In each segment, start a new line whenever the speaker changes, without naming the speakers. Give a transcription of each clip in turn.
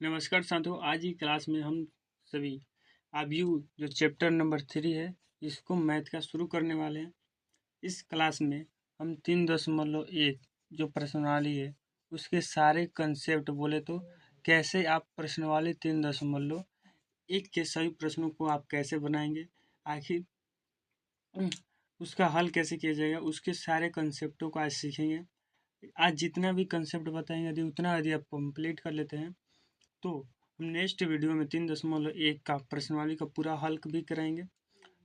नमस्कार साथियों, आज की क्लास में हम सभी अवयव जो चैप्टर नंबर 3 है इसको मैथ का शुरू करने वाले हैं। इस क्लास में हम 3.1 जो प्रश्नावली है उसके सारे कंसेप्ट बोले तो कैसे आप प्रश्नावली 3.1 के सभी प्रश्नों को आप कैसे बनाएंगे, आखिर उसका हल कैसे किया जाएगा, उसके सारे कंसेप्टों को आज सीखेंगे। आज जितना भी कंसेप्ट बताएंगे यदि आप कंप्लीट कर लेते हैं तो हम नेक्स्ट वीडियो में 3.1 का प्रश्नावली का पूरा हल भी कराएंगे।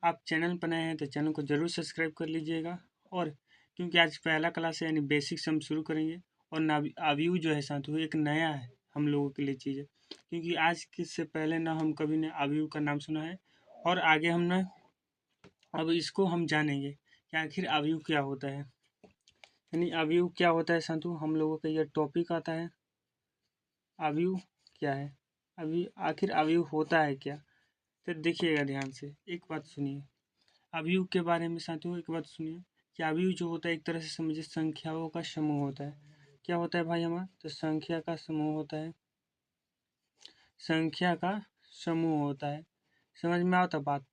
आप चैनल पर नए हैं तो चैनल को जरूर सब्सक्राइब कर लीजिएगा। और क्योंकि आज पहला क्लास है यानी बेसिक से हम शुरू करेंगे और अवयव जो है साथियों एक नया है हम लोगों के लिए चीज़ है, क्योंकि आज के से पहले ना हम कभी ने अवयव का नाम सुना है और आगे हम ना अब इसको हम जानेंगे कि आखिर अवयव क्या होता है। यानी अवयव क्या होता है साथियों, हम लोगों का यह टॉपिक आता है अवयव क्या है, अभी आखिर अवयव होता है क्या। तो देखिएगा ध्यान से, एक बात सुनिए अवयव के बारे में साथियों, एक बात सुनिए कि अवयव जो होता है एक तरह से समझिए संख्याओं का समूह होता है। क्या होता है भाई हमारा, तो संख्या का समूह होता है, संख्या का समूह होता है। समझ में आता बात,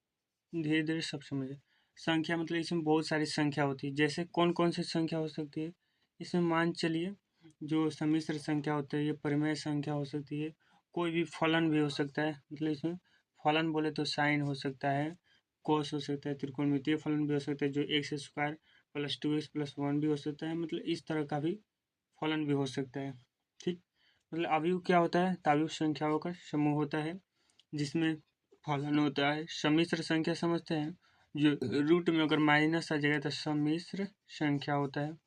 धीरे धीरे सब समझे। संख्या मतलब इसमें बहुत सारी संख्या होती है, जैसे कौन कौन सी संख्या हो सकती है इसमें मान चलिए जो सम्मिश्र संख्या होती है, ये परिमेय संख्या हो सकती है, कोई भी फलन भी हो सकता है, मतलब इसमें फलन बोले तो साइन हो सकता है, कोस हो सकता है, त्रिकोणमितीय फलन भी हो सकता है जो x square plus 2x plus 1 भी हो सकता है, मतलब इस तरह का भी फलन भी हो सकता है। ठीक, मतलब अवयव क्या होता है, अवयव संख्याओं का समूह होता है जिसमें फलन होता है। सम्मिश्र संख्या समझते हैं, जो रूट में अगर माइनस आ जाएगा तो सम्मिश्र संख्या होता है।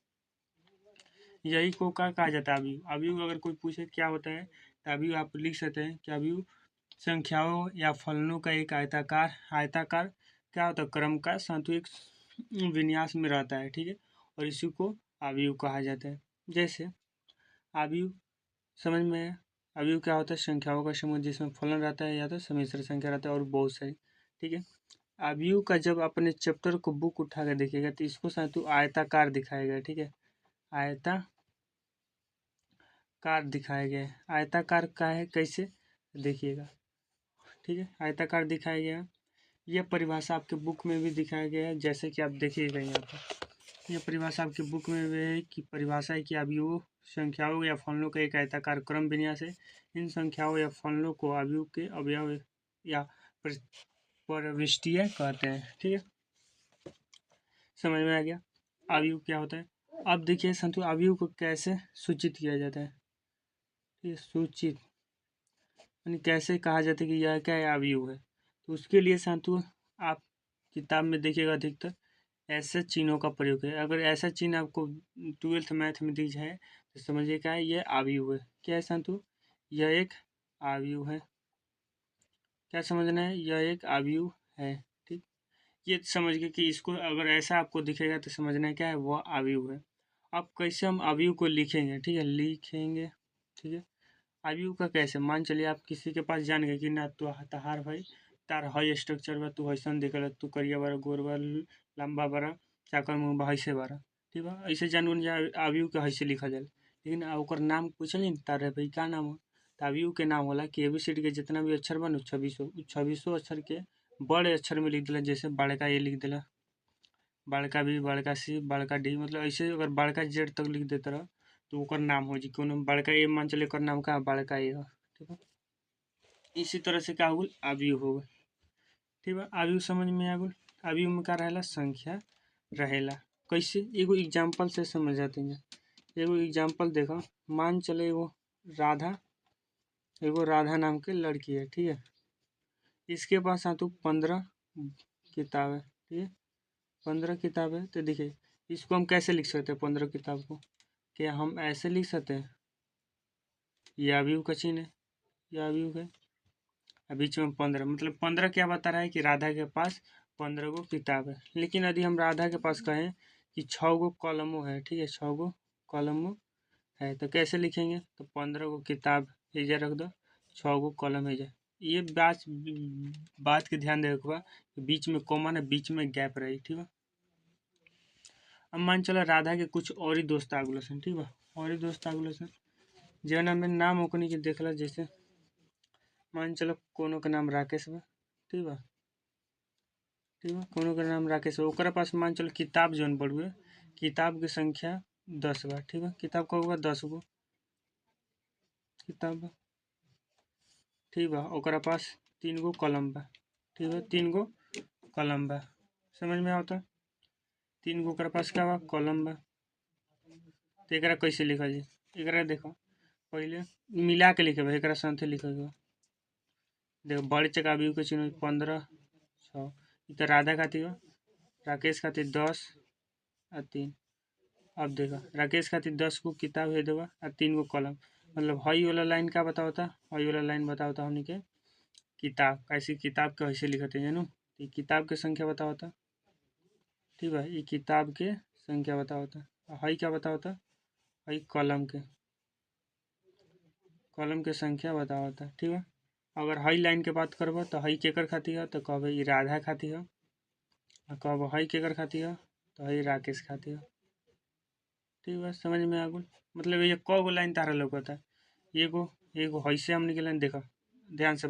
यही को क्या कहा जाता है अवयव। अवयव अगर कोई पूछे क्या होता है तो अवयव आप लिख सकते हैं कि अवयव संख्याओं या फलनों का एक आयताकार क्या होता है क्रम का सांत्विक विन्यास में रहता है। ठीक है, और इसी को अवयव कहा जाता है। जैसे अवयव समझ में है, अवयव क्या होता है, संख्याओं का समूह जिसमें फलन रहता है या तो सम्मिश्र संख्या रहता है और बहुत सारी। ठीक है, अवयव का जब अपने चैप्टर को बुक उठा कर देखिएगा तो इसको साथियों आयताकार दिखाएगा। ठीक है, आयताकार दिखाया गया है। आयताकार का है कैसे देखिएगा। ठीक है, आयताकार दिखाया गया है। यह परिभाषा आपके बुक में भी दिखाया गया है, जैसे कि आप देखिएगा यहाँ पर यह परिभाषा आपके बुक में भी है कि परिभाषा है कि अवयवों संख्याओं या फलनों का एक आयताकार क्रम विन्यास है। इन संख्याओं या फलनों को अवयव के अवयव या प्रविष्टियाँ कहते हैं। ठीक है, समझ में आ गया अवयव क्या होता है। अब देखिए संतु अवयव को कैसे सूचित किया जाता है। ये सूचित यानी कैसे कहा जाता है कि यह क्या है, अवयव है। तो उसके लिए संतु आप किताब में देखिएगा अधिकतर ऐसे चिन्हों का प्रयोग है। अगर ऐसा चिन्ह आपको 12th मैथ में दी जाए तो समझिए क्या है, यह अवयव है। क्या है संतु, यह एक अवयव है। क्या समझना है, यह एक अवयव है। ठीक, ये समझ गए कि इसको अगर ऐसा आपको दिखेगा तो समझना है क्या है, वह अवयव है। अब कैसे हम अवयव को लिखेंगे, ठीक है, लिखेंगे। ठीक है, अवयव का कैसे, मान चलिए आप किसी के पास जान गए कि ना तो तहार भाई तार हई स्ट्रक्चर बा, तू ऐसा दिखल, तू करिया बारा गोर बा लंबा बारा चाकर मुँह बा ऐसे बारा। ठीक बा, ऐसे जान जा अवयव के ऐसे लिखा जाए। लेकिन ओकर नाम पूछली तारे भाई का नाम हो, तो अवयव के नाम होला कि ABCD के जितना भी अक्षर बा 2600 अक्षर के बड़े अक्षर में लिख दिला। जैसे बड़का ए लिख दिला, बड़का बी, बड़का सी, बड़का डी, मतलब ऐसे अगर बड़का जेड तक लिख देता रह तो ओकर नाम हो जी कोनो बड़का ए मान चले कर नाम का बड़का ए। ठीक है, इसी तरह से क्या होगा, अवयव होगा। ठीक है, अवयव समझ में आ गल। अवयव में का रहेला, संख्या रहेला। कैसे, एगो एग्जाम्पल से समझ जाते हैं। एगो एग्जाम्पल देखो, मान चले एगो राधा नाम की लड़की है। ठीक है, इसके पास तो 15 किताब है। ठीक है, 15 किताब है। तो देखिए इसको हम कैसे लिख सकते हैं 15 किताब को, क्या हम ऐसे लिख सकते हैं, ये अवयव का चिन्ह है, ये अवयव है। बीच में 15 मतलब 15 क्या बता रहा है कि राधा के पास 15 गो किताब है। लेकिन यदि हम राधा के पास कहें कि 6 गो कलमों है, ठीक है, 6 गो कलमों है, तो कैसे लिखेंगे, तो 15 गो किताब एजा रख दो, 6 गो कलम है। ये बात के ध्यान देवे के बा, बीच में कॉमन है, बीच में गैप रही। ठीक है, अब मान चला राधा के कुछ और ही दोस्त आगुल सन। ठीक बा, और ही दोस्त आगुल सन जौना में नाम ओकनी के देखला, जैसे मान चलो कोनो के नाम राकेश बा, ठीक बा, कोनो के नाम राकेश बा, ओकरा पास मान चलो किताब जौन बड़ुए, किताब की संख्या 10 बा, ठीक बा, किताब कगो बा 10 गो किताब बा, ठीक बा, ओकरा पास 3 गो कलम बा, ठीक बा, 3 गो कलम बा, समझ में आवता, 3 गो ओकरा पास का बा कलम बा। तो एकरा कैसे लिखल जी, एकरा देखो पहले मिला के लिखे बा, एकरा साथे लिखे बा, देखो बड़े चका अभी के चिन्ह 15 6, इ तो राधा खातिर बा, राकेश खातिर 10 आ 3। अब देखो राकेश खातिर 10 गो किताब है देवा आ 3 गो कलम, मतलब हई वाला लाइन का बतावता, हई वाला लाइन बतावता हमनी के किताब, कैसे किताब के ऐसे लिखते हैं जानू, किताब के संख्या बतावता, ठीक है, ये किताब के संख्या बतावता, हई क्या बतावता, हई कलम के संख्या बतावता, ठीक है। अगर हई लाइन के बात करब तो हई केकर खातिर है, तो कहब ई राधा खातिर है, कहब हई केकर खातिर है, तो हई राकेश खातिर है, ठीक बा, समझ में आ गल। मतलब ये क गो लाइन तारा लौकता, एगो एगो हईसे हमने के लाइन देखा, ध्यान से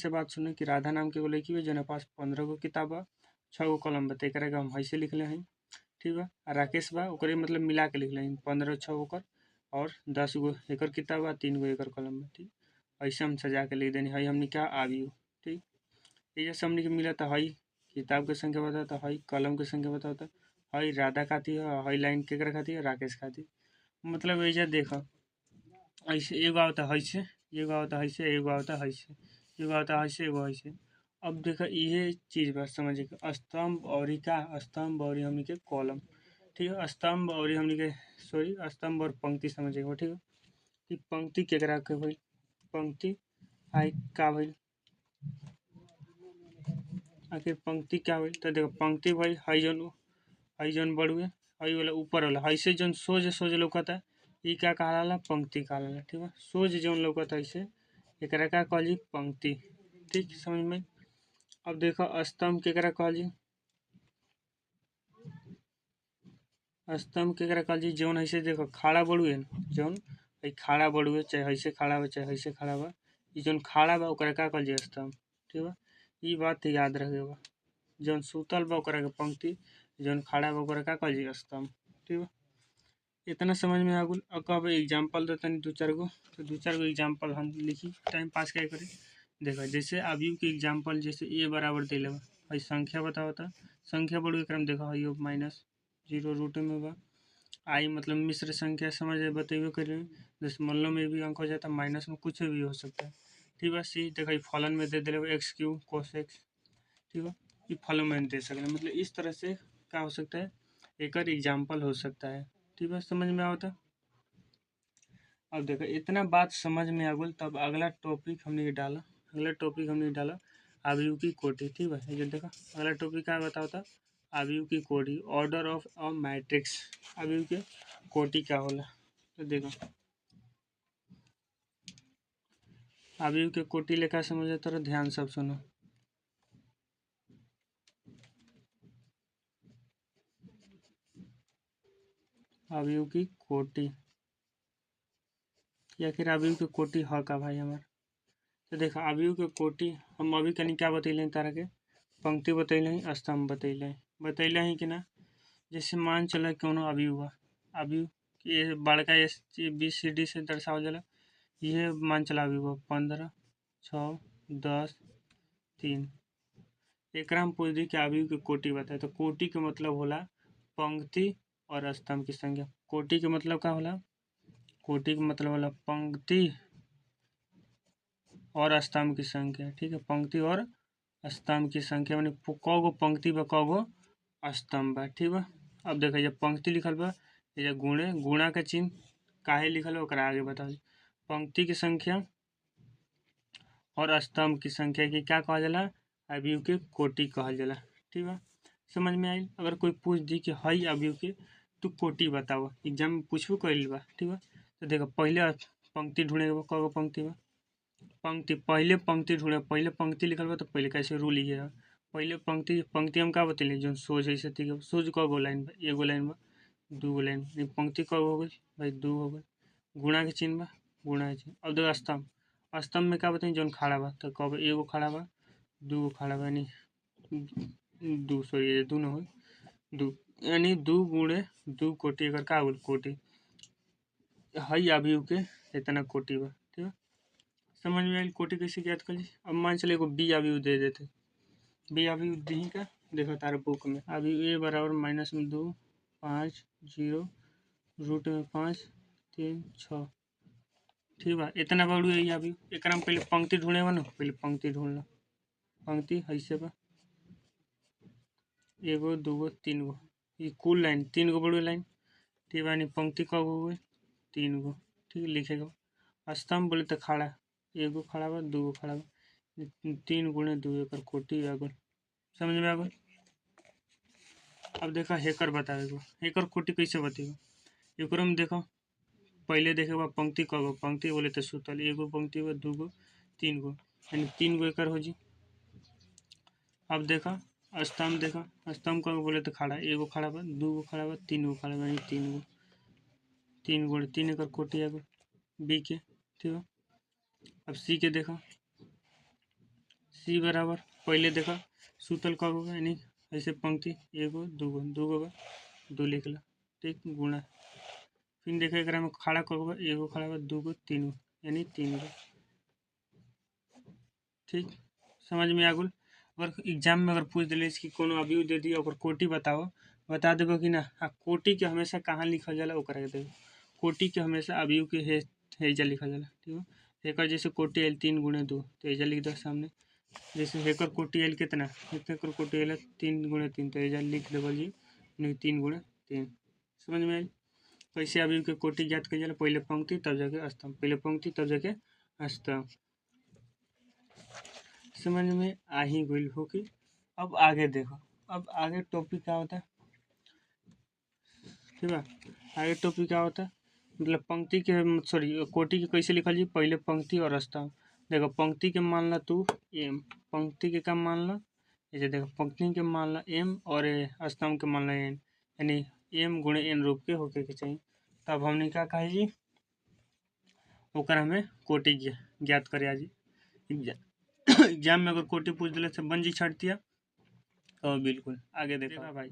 बात सुनो कि राधा नाम के एगो लड़की है जना पास 15 गो किताब बा, 6 गो कलम बा, एकरा के हम हईसे लिखले हैं, ठीक बा। आ राकेश बा ओकरे मतलब मिला के लिखले हैं 15 6 ओकर और 10 गो एकर किताब बा, 3 गो एकर कलम बा, ठीक, ऐसे हम सजा के लिख देनी, हई हमने क्या आबियो, ठीक, ये जैसे हमने के मिला था, हई किताब के संख्या बताता, हई कलम के संख्या बताता, हई राधा खातिर है, हई लाइन केकर खातिर है, राकेश खातिर, मतलब ऐसे देखो ऐसे एगो आवता हईसे, एगो आवता हईसे, एगो आवता हईसे, एगो आवता हईसे, एगो हईसे। अब देखो ये चीज़ बस समझे कि स्तंभ और का, स्तंभ और हमनी के कॉलम, ठीक है, स्तंभ और हमनी के सॉरी स्तंभ और पंक्ति समझे, ठीक है, कि पंक्ति केकरा के भइल, पंक्ति आई का भइल, आखिर पंक्ति क्या भइल, तो देखो पंक्ति भइल हई जौन बड़ुए, हई वाला ऊपर वाला, हई से जौन सोज लौकता ई का कहलाला, पंक्ति कहलाला, ठीक है, सोज जौन लौकता ऐसे एकरा का कहल जी पंक्ति, ठीक, समझ में। अब देखो स्तंभ केकरा कहल जी, स्तंभ केकरा कहल जी, जौन ऐसे देखो खड़ा बड़ुए, जौन हई खड़ा बड़ुए, चाहे ऐसे खड़ा बा चाहे ऐसे खड़ा बा, ई जौन खड़ा बा ओकरा का कहल जी स्तंभ, ठीक बा, ई बात याद रखे बा, जौन सुतल बा ओकरा के पंक्ति, जौन खड़ा बा ओकरा का कहल जी स्तंभ, ठीक बा, इतना समझ में आ गल। अब कब एग्जाम्पल देते हैं 2 4 गो, तो 2 4 गो एग्जाम्पल हम लिखी, टाइम पास क्या करें, देखो जैसे अभी के एग्जाम्पल जैसे ए बराबर दिले बा, हई संख्या बतावता, संख्या बड़ुए क्रम देखो हई -0 रूट में बा, आई मतलब मिश्र संख्या समझ बतेबे करें, दशमलव में भी अंक हो जाता, माइनस में कुछ भी हो सकता है, ठीक है। सी देखो फलन में दे दिले x³ cos x, ठीक है, ये फलन में दे सकते, मतलब इस तरह से क्या हो सकता है, एक एग्जाम्पल हो सकता है, ठीक है, समझ में आता। अब देखो इतना बात समझ में आ गल, तब अगला टॉपिक हमने डाला, अवयव की कोटि, ठीक है, ये देखो अगला टॉपिक क्या बताता, अवयव की कोटि, ऑर्डर ऑफ अ मैट्रिक्स, अवयव के कोटि क्या होला, तो देखो अवयव के कोटि लेखा समझ तो ध्यान सब सुनो, अवयव की कोटि या फिर अवयव के कोटि ह का भाई हमार, तो देखो अवयव के कोटि हम अभी कहीं क्या बतैले तारा के, पंक्ति बतैले, स्तंभ बतैले हैं कि ना, जैसे मान चला कोनो अवयव बा, अवयव ये बड़का ABCD से दर्शावल जाला, यह मान चला अवयव बा 15 6 10 3, एकरा हम पूछ दी कि अवयव के कोटि बताए, तो कोटि के मतलब होला पंक्ति और स्तंभ की संख्या, कोटि के मतलब का होला, कोटि का मतलब होला पंक्ति और स्तंभ की संख्या, ठीक है, पंक्ति और स्तंभ की संख्या माने कगो पंक्ति बा कगो स्तंभ बा, ठीक बा। अब देखिए जब पंक्ति लिखल बा, ये गुणा के चिन्ह काहे लिखल बा ओकरा आगे बताओ, पंक्ति की संख्या और स्तंभ की संख्या की क्या कहल जाला, अवयव के कोटि कहल जाला, ठीक बा, समझ में आई। अगर कोई पूछ दी कि हई अवयव के तू कोटि बताओ, एग्जाम में पूछबो कइल बा, ठीक बा, तो देखो पहले पंक्ति ढूंढे के बा, कगो पंक्ति बा, पहले पंक्ति ढूंढे, पहले पंक्ति लिखल बा तो पहले कैसे रू लिखिएगा, पहले पंक्ति हम का बतैले जो सोज है, ठीक है, सोज कगो लाइन बा, एगो लाइन बा, दूगो लाइन, पंक्ति कगो हो गई भाई, दू हो गई, गुणा के चिन्ह बा, गुणा के चिन्ह। अब देखो स्तंभ, स्तंभ में का बताई जौन खड़ा बा तो कब एगो खड़ा बा दूगो खड़ा बा यानी दू सॉरी दू न हो दू यानी दू गुणे दू कोटि एकर का होल कोटि हई अवयव के इतना कोटि बा ठीक है। समझ में आयल कोटि कैसे ज्ञात कर ली। अब मान चले एगो बी अवयव दे देते बी अवयव दी का देखो तारे बुक में अवयव ए बराबर माइनस में 2 5 0 रूट में 5 3 6 ठीक बा इतना बड़ू है अवयव एक में पहले पंक्ति ढूंढे बा ना पहले पंक्ति ढूंढ लो पंक्ति ऐसे बा एगो दूगो तीन गो ये कुल लाइन 3 गो बड़ू लाइन ठीक बा यानी पंक्ति कब हो गई 3 गो ठीक लिखेगा। स्तंभ बोले तो खड़ा एगो खड़ा बा दूगो खड़ा बा 3 गुणे 2 एकर कोटि आ गल समझ में आ गल। अब देखा हेकर बताएगा हेकर कोटि कैसे बतेगा एक में देखो पहले देखे बा पंक्ति कगो पंक्ति बोले तो सुतल एगो पंक्ति बा दूगो तीन गो यानी 3 गो एकर हो जी। अब देखा स्तंभ देखा स्तंभ कगो बोले तो खड़ा एगो खड़ा बा दूगो खड़ा बा तीन गो खड़ा बा यानी 3 गुणे 3 एकर कोटि आ गल बी के ठीक है। अब सी के देखा सी बराबर पहले देखा सुतल कगो बा यानी ऐसे पंक्ति एगो दूगो बा 2 लिख ला ठीक गुणा फिर देखा एक में खड़ा कगो बा एगो खड़ा बा दूगो तीन गो यानी 3 गो ठीक समझ में आ गल। अगर एग्जाम में अगर पूछ दिले कि कोनो अवयव दे दिया और कोटि बताओ बता देबो कि ना हाँ कोटि के हमेशा कहाँ लिखल जाला ओकरा के देबो कोटि के हमेशा अवयव के हेजा लिखल जाला ठीक है। हेकर जैसे कोटि आयल 3 गुणे 2 तो हेजा लिख दो सामने जैसे हेकर कोटि आयल कितना हेकर कोटि आयल 3 गुणे 3 तो हेजा लिख देबो जी नहीं 3 गुणे 3 समझ में आयल। कैसे अवयव के कोटि ज्ञात कर जाला पहले पंक्ति तब जाके स्तंभ पहले पंक्ति तब जाके स्तंभ समझ में आ ही गई हो कि। अब आगे देखो अब आगे टॉपिक क्या होता है ठीक है। आगे टॉपिक क्या होता है मतलब पंक्ति के सॉरी कोटि के कैसे लिखल जी पहले पंक्ति और स्तंभ देखो पंक्ति के मान ला तू एम पंक्ति के का मान ला जैसे देखो पंक्ति के मान ला एम और स्तंभ के मान ला एन यानी एम गुणे एन रूप के होके के चाहिए तब हमने क्या कहे जी ओकर हमें कोटि ज्ञात करे आज एग्जाम में अगर कोटि पूछ दिले से बंजी छाट दिया तो बिल्कुल आगे देखा भाई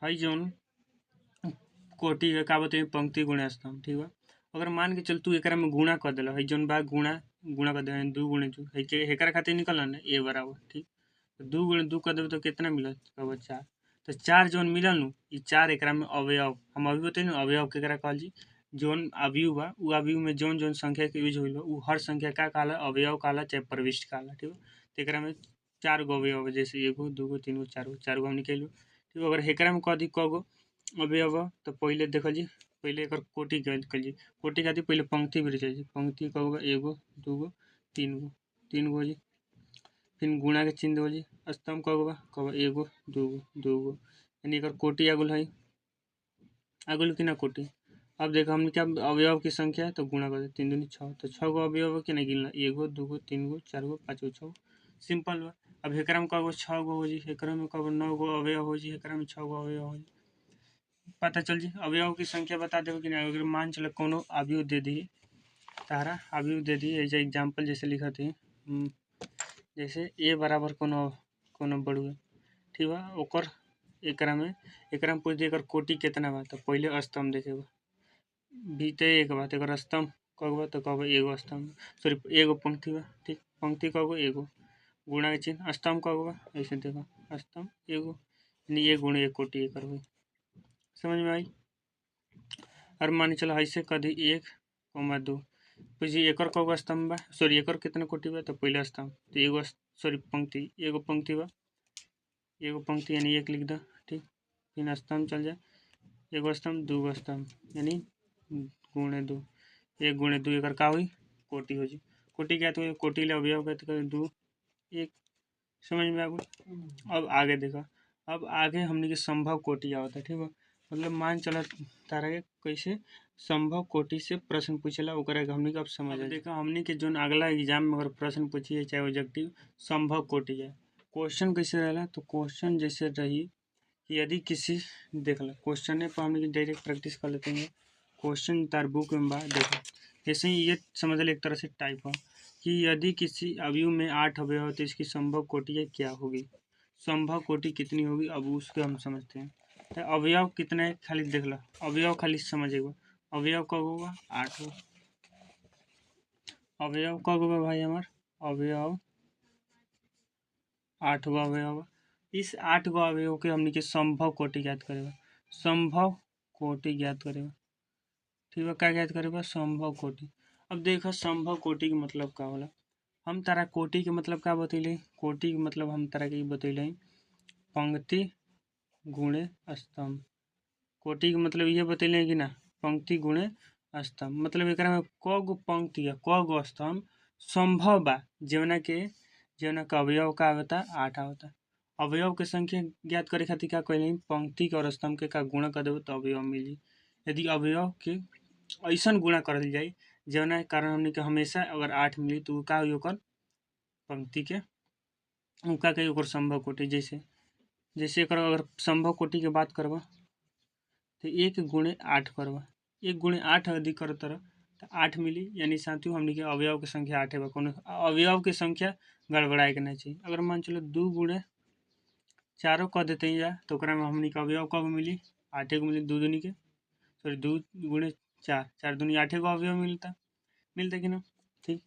हाई जोन कोटि के का बताइए पंक्ति गुणे स्तंभ ठीक बा अगर मान के चल तू एक में गुणा कर दिला है जोन बा गुणा कर दे 2 गुणे 2 हेकर खातिर निकल ना ए बराबर ठीक 2 गुणे 2 कर देबे तो कितना मिलत कब 4 तो 4 जोन मिलल नु ई 4 एकरा में अवयव हम अभी बताई अवयव केकरा कहल जी जोन अवयव बा उ अवयव में जोन जोन संख्या के यूज होइल बा उ हर संख्या का कहला अवयव कहला चाहे प्रविष्ट कहला ठीक बा तो एकरा में 4 गो अवयव जैसे एगो दूगो तीन गो चार गो हम निकल ठीक अगर हेकरा में कह दी कगो अवयव तो पहले देखल जी पहले एक कोटि कर जी कोटि खातिर पहले पंक्ति भी रही पंक्ति कहोगा एगो दूगो तीन गो जी फिर गुणा के चिन्ह देवल जी स्तंभ कहोगा कहो एगो दूगो यानी एक कोटि आगुल है आगुल कि ना कोटि। अब देखो हमने क्या अवयव की संख्या तो गुणा कर 3 दूनी 6 तो 6 गो अवयव के नहीं गिनला एगो दूगो तीन गो चार गो पाँच गो 6 सिंपल बा। अब हेकरा में कहो 6 गो हो जी हेकरा में कहो 9 गो अवयव हो जी हेकरा में 6 गो अवयव हो जी पता चल जी अवयव की संख्या बता देव कि नहीं अगर मान चलो कोनो अवयव दे दी तारा अवयव दे दी ऐसे एग्जाम्पल जैसे लिखा थे जैसे ए बराबर कोनो बड़ुए ठीक बा ओकर एकरा में पूछ दी कोटि कितना बा तो पहले स्तंभ देखेगा भीतर एक बात एक स्तंभ कब तो कब एगो स्तंभ सॉरी एगो पंक्ति बा ठीक पंक्ति कब एगो गुणा के चिन्ह स्तंभ कब बा ऐसे देखो स्तंभ एगो यानी एक गुणे एक कोटि एकर हुई समझ में आई। और मान चलो ऐसे कदी 1,2 पूछी एकर कगो स्तंभ बा सॉरी एकर कितना कोटि बा तो पहले स्तंभ तो एगो सॉरी पंक्ति एगो पंक्ति बा एगो पंक्ति यानी 1 लिख दो ठीक फिर स्तंभ चल जाए एगो स्तंभ दूगो स्तंभ यानी गुणे 2 1 गुणे 2 एकर का हुई कोटि हो जी कोटि क्या तो कोटि ले अवयव का तो 2 1 समझ में आ गई। अब आगे देखा अब आगे हमने के संभव कोटि आवता ठीक है मतलब मान चला तारा के कैसे संभव कोटि से प्रश्न पूछेला ओकरा के हमनी के अब समझ देखा हमनी के जोन अगला एग्जाम में अगर प्रश्न पूछिए चाहे ऑब्जेक्टिव संभव कोटि है क्वेश्चन कैसे रहेला तो क्वेश्चन जैसे रही कि यदि किसी देख लो क्वेश्चन पर हमनी के डायरेक्ट प्रैक्टिस कर लेते हैं क्वेश्चन तार बुक में बा देखो ऐसे ही ये समझ ले एक तरह से टाइप है कि यदि किसी अवयव में 8 अवयव हो तो इसकी संभव कोटि क्या होगी, संभव कोटि कितनी होगी, अब उसको हम समझते हैं। तो अवयव कितने खाली देख लो, अवयव खाली समझेगा, अवयव कब होगा 8 होगा, अवयव कब होगा भाई हमारे, अवयव 8 गो अवयव होगा। इस 8 गो अवयव के हमने के संभव कोटि ज्ञात करेगा, संभव कोटि ज्ञात करेगा। ठीक है, क्या ज्ञात करेगा, संभव कोटि। अब देखो संभव कोटि के मतलब का होला, हम तारा कोटि के मतलब का बतैले, कोटि के मतलब हम तारा के बतैले पंक्ति गुणे स्तंभ। कोटि के मतलब ये बतैले कि ना, पंक्ति गुणे स्तंभ, मतलब एक में क गो पंक्ति है क गो स्तंभ संभव बा जवना का अवयव का आवता 8 आवता। अवयव के संख्या ज्ञात करे खातिर क्या कहले, पंक्ति के और स्तंभ के का गुणा कर देबो तो अवयव मिली। यदि अवयव के ऐसा गुणा करल जाए जवना के कारण हमने के हमेशा अगर 8 मिली तो का होई ओकर पंक्ति के उनका कही ओकर संभव कोटि। जैसे एक अगर संभव कोटि के बात करबा तो 1 गुणे 8 करबा, 1 गुणे 8 अधिक कर तरह तो 8 मिली, यानी साथियों हमने के अवयव के संख्या 8 है, कोनो अवयव के संख्या गड़बड़ाए के नहीं चाहिए। अगर मान चलो 2 गुणे 4 कर देते हैं या तो में हमने के अवयव कब मिली 8 को मिली, 2 दूनी के सॉरी 2 गुणे 4, 4 दूनी 8 को अवयव मिलता कि ना। ठीक,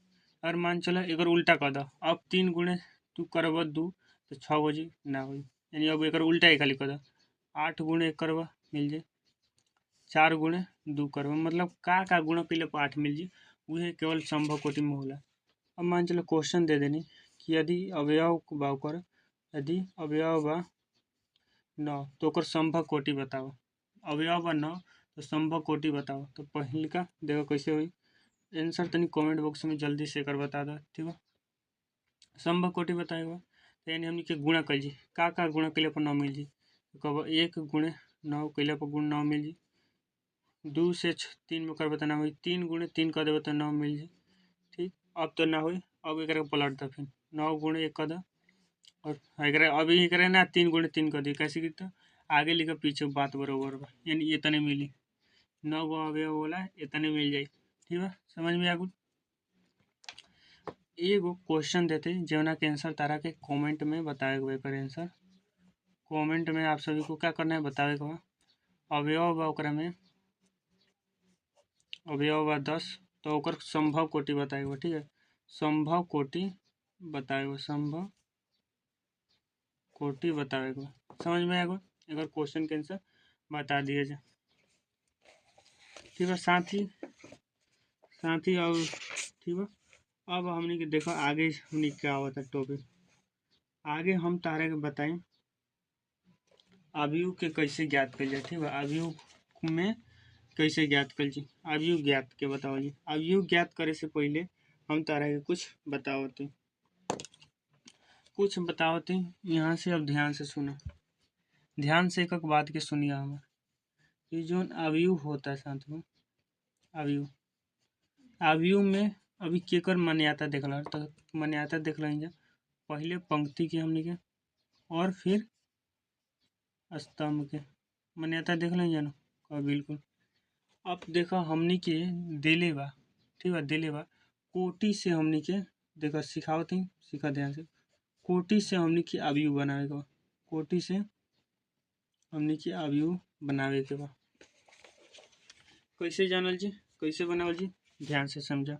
अगर मान चलो एक उल्टा कर दो, अब 3 गुणे तू करब 2 तो 6 बजे ना हो, यानी अब एक उल्टा ही खाली कर दो, 8 गुणे 1 करब मिल जाए, 4 गुणे 2 करब, मतलब का गुणा पहले 8 मिल जाए, वह केवल संभव कोटि में होला। अब मान चलो क्वेश्चन दे देनी कि यदि अवयव बा ओकर, यदि अवयव बा 9 तो ओकर संभव कोटि बताओ, अवयव बा 9 तो संभव कोटि बताओ। तो पहले का देखो कैसे हुई आंसर, तनी कमेंट बॉक्स में जल्दी से कर बता दो। ठीक है, संभव कोटि बताएगा तो यानी हमने के गुणा कर जी, का गुणा कैले पर 9 मिल जी, तो कब 1 गुणे 9 कैले पर गुण 9 मिल जी, 2 से 3 में कर बताना हुई, 3 गुणे 3 कर देवे तो 9 मिल जी। ठीक, अब तो ना हुई, अब एक पलट दो, फिर 9 गुणे 1 कर दो और अभी एक ना 3 गुणे 3 कर दी, कैसे की तो आगे लिखा पीछे बात बरोबर बा, यानी इतने मिली 9 गो अवयव होला इतने मिल जाए। ठीक है, समझ में आ गई। एगो क्वेश्चन देते जवना के आंसर तारा के कमेंट में बताए हुए कर आंसर, कमेंट में आप सभी को क्या करना है बतावे के बा, अवयव बा ओकरा में अवयव बा 10 तो ओकर संभव कोटि बताएगा। ठीक है, संभव कोटि बताएगा, संभव कोटि बताएगा, समझ में आएगा। अगर क्वेश्चन के आंसर बता दिए जाए। ठीक है साथी अब ठीक है, अब हमने के देखो आगे हमने क्या होता है टॉपिक, आगे हम तारे के बताएं अवयव के कैसे ज्ञात कर जाए। ठीक है, अवयव में कैसे ज्ञात कर जी, अवयव ज्ञात के बताओ जी। अवयव ज्ञात करे से पहले हम तारा के कुछ बताओते यहाँ से। अब ध्यान से सुनो, ध्यान से एक एक बात के सुनिए हमारे। ये जो अवयव होता है साथ में अवयव में अभी केकर मान्यता देखला, तो मान्यता देख लेंगे पहले पंक्ति के हमने के और फिर स्तंभ के मान्यता देख लेंगे ना, बिल्कुल। अब देखो हमने के दिले बा, ठीक है दिले बा कोटि से हमने के देखो सिखावती सीखा ध्यान से, कोटि से हमने के अवयव बनावे के बा, कोटि से हमने के अवयव बनावे के बा। कैसे जानल जी, कैसे बनावल जी, ध्यान से समझा।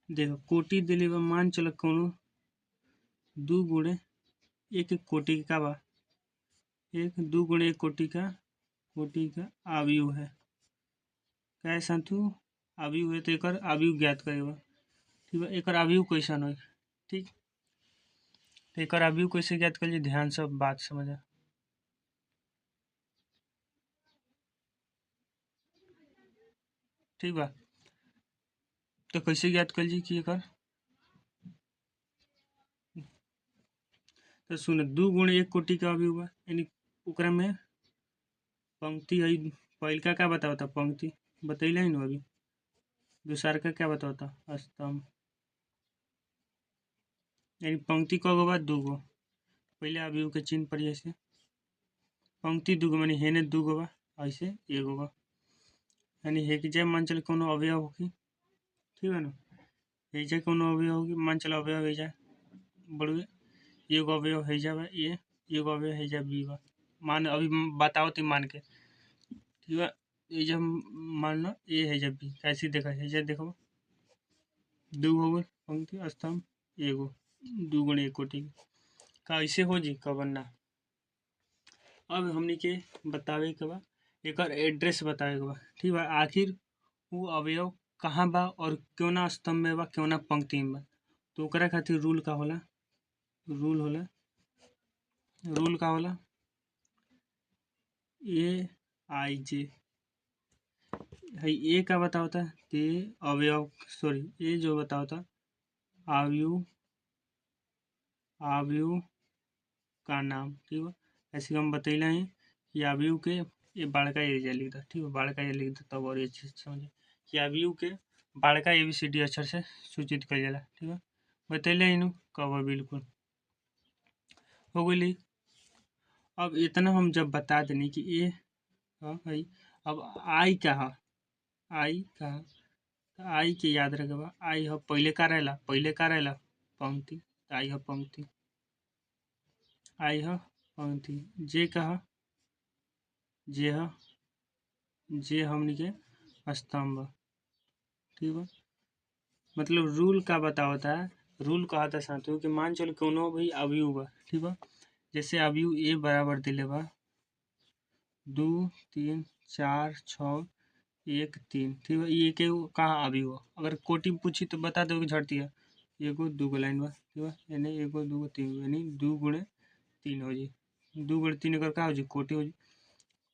देखो कोटि दिले बा, मान चलो कोनो 2 गुणे 1 कोटि का बा, 2 गुणे 1 कोटि का अवयव है, क्या है साथू अवयव है, तो एक अवयव ज्ञात करेगा। ठीक है, एक अवयव कैसन हो, ठीक, तो एक अवयव कैसे ज्ञात कर ली, ध्यान से बात समझा। ठीक बा, तो कैसे ज्ञात कर ली कि एक तो सुन 2 गुणे 1 कोटि का अवयव बा, यानी ओकरा में पंक्ति है, पहलका क्या बताता पंक्ति बतैला ही ना अभी, दूसरा का क्या बताता स्तंभ, यानी पंक्ति कगो बा 2 गो, पहले अवयव के चिन्ह पर ऐसे पंक्ति 2 गो मानी हेने 2 गो बा ऐसे 1 गो बा, यानी हे कि जब मान चल कोनो अवयव होगी ठीक है ना। एजा कोनो अवयव होगी, मान चलो अवयव एजा बड़ुए, एगो अवयव हैजा बा ए, एगो अवयव हैजा बी बा। मान अभी बताओ तो मान के, ठीक बा। एजा मान लो ए हैजा बी, कैसे देखा हैजा देखो, दू हो गए पंक्ति स्तंभ, एगो दू गुणे एक कोटि कैसे हो जी कवन ना। अब हमनी के बतावे के बा एकर एड्रेस बतावे के बा, ठीक बा। आखिर वो अवयव कहाँ बा और क्यों ना स्तंभ में बा, क्यों ना पंक्ति में बा। तो ओकरा खातिर रूल का होला, रूल होला, रूल का होला ए आई जे है। ए का बताओ था कि अवयव, सॉरी ए जो बताओ था आयु, आयु का नाम, ठीक है। ऐसे हम बतैले हैं कि आयु के ये बड़का एरिया लिख दो, ठीक है, बड़का ए लिख दो तब और अच्छे से समझे कि आयु के बड़का ABCD अक्षर से सूचित कर जाला, ठीक है। बतैले इन कब बिल्कुल हो गई। अब इतना हम जब बता देनी कि ए है, अब आई का है, आई का, आई के याद रखे, आई हो पहले का रहेला, पहले का रहेला पंक्ति, तो आई हो पंक्ति, आई हो पंक्ति। जे का है, जे है, जे हमनी के स्तंभ, ठीक है। मतलब रूल का बतावता है, रूल कहा था साथियों कि मान चलो कोनो भी अवयव बा, ठीक बा। जैसे अवयव ए बराबर दिले बा 2 3 4 6 1 3, ठीक बा। ये के का अवयव, अगर कोटि में पूछी तो बता दो झड़ती है, एगो दूगो लाइन बा, ठीक बा। यानी एगो दूगो तीन, यानी 2 गुणे 3 हो जी, 2 गुणे 3 एकर का हो जी कोटि हो जी।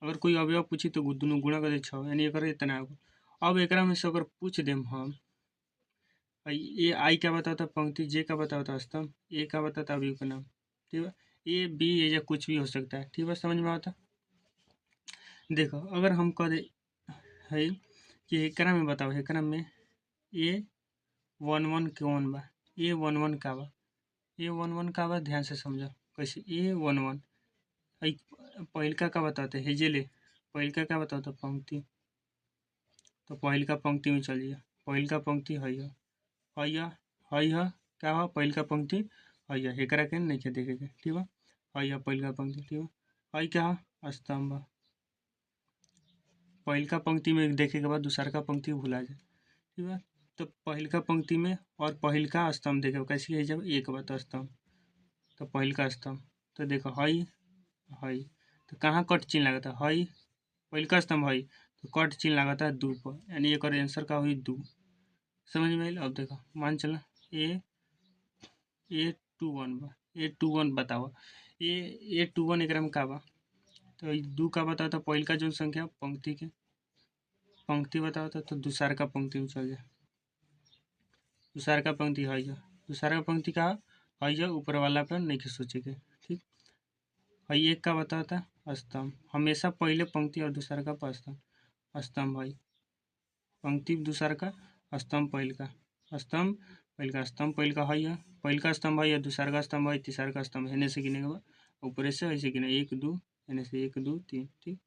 अगर कोई अवयव पूछी तो दोनों गुणा कर दे 6, यानी एकर इतना हो। अब एकरा में से अगर पूछ देम हम ये आई क्या बताता पंक्ति, जे का बताता स्तंभ, ए का बताता अवयव का नाम, ठीक है। ए बी या कुछ भी हो सकता है, ठीक है, समझ में आता। देखो अगर हम कह दे है कि एकरा में बताओ, एकरा में ए 11 कौन बा, ए 11 का बा, ए 11 का बा, ध्यान से समझो कैसे ए 11 पहिलका का बताते हेजेले, पहिलका का बताता पंक्ति, तो पहिलका पंक्ति में चल जाइए, पहिलका पंक्ति है क्या हो पहिलका पंक्ति है, एकरा के नहीं के देखे के, ठीक बा। है पहिलका पंक्ति, ठीक बा। है क्या हो स्तंभ, पहिलका पंक्ति में देखे के बाद दूसरा का पंक्ति भुला जाए, ठीक बा। तो पहिलका पंक्ति में और पहिलका स्तंभ देखे कैसे है, जब एक बात स्तंभ तो पहिलका स्तंभ, तो देखो है तो कहाँ कट चिन्ह लगाता है, पहिलका स्तंभ है तो कट चिन्ह लगाता है 2 पर, यानी एक आंसर का हुई 2, समझ में आइल। अब देखो मान चला A21 बा, A21 बताओ, A21 एकरा में का बा, तो 2 का बताओ तो पहिल का जो संख्या पंक्ति के पंक्ति बताओ तो दूसरा का पंक्ति में चल जाए, दूसरा का पंक्ति है, दूसरा का पंक्ति का है ऊपर वाला पर नहीं के सोचे के, ठीक है। एक का बताता स्तंभ, हमेशा पहले पंक्ति और दूसरा का स्तंभ, स्तंभ है पंक्ति दूसरा का स्तंभ पहिल का, स्तंभ पहिल का, स्तंभ पहिल का है, पहिल का स्तंभ है, दूसरा का स्तंभ है, तीसरा का स्तंभ हेने से गिने के बाद ऊपर से ऐसे गिने 1 2, हेने से 1 2 3, ठीक।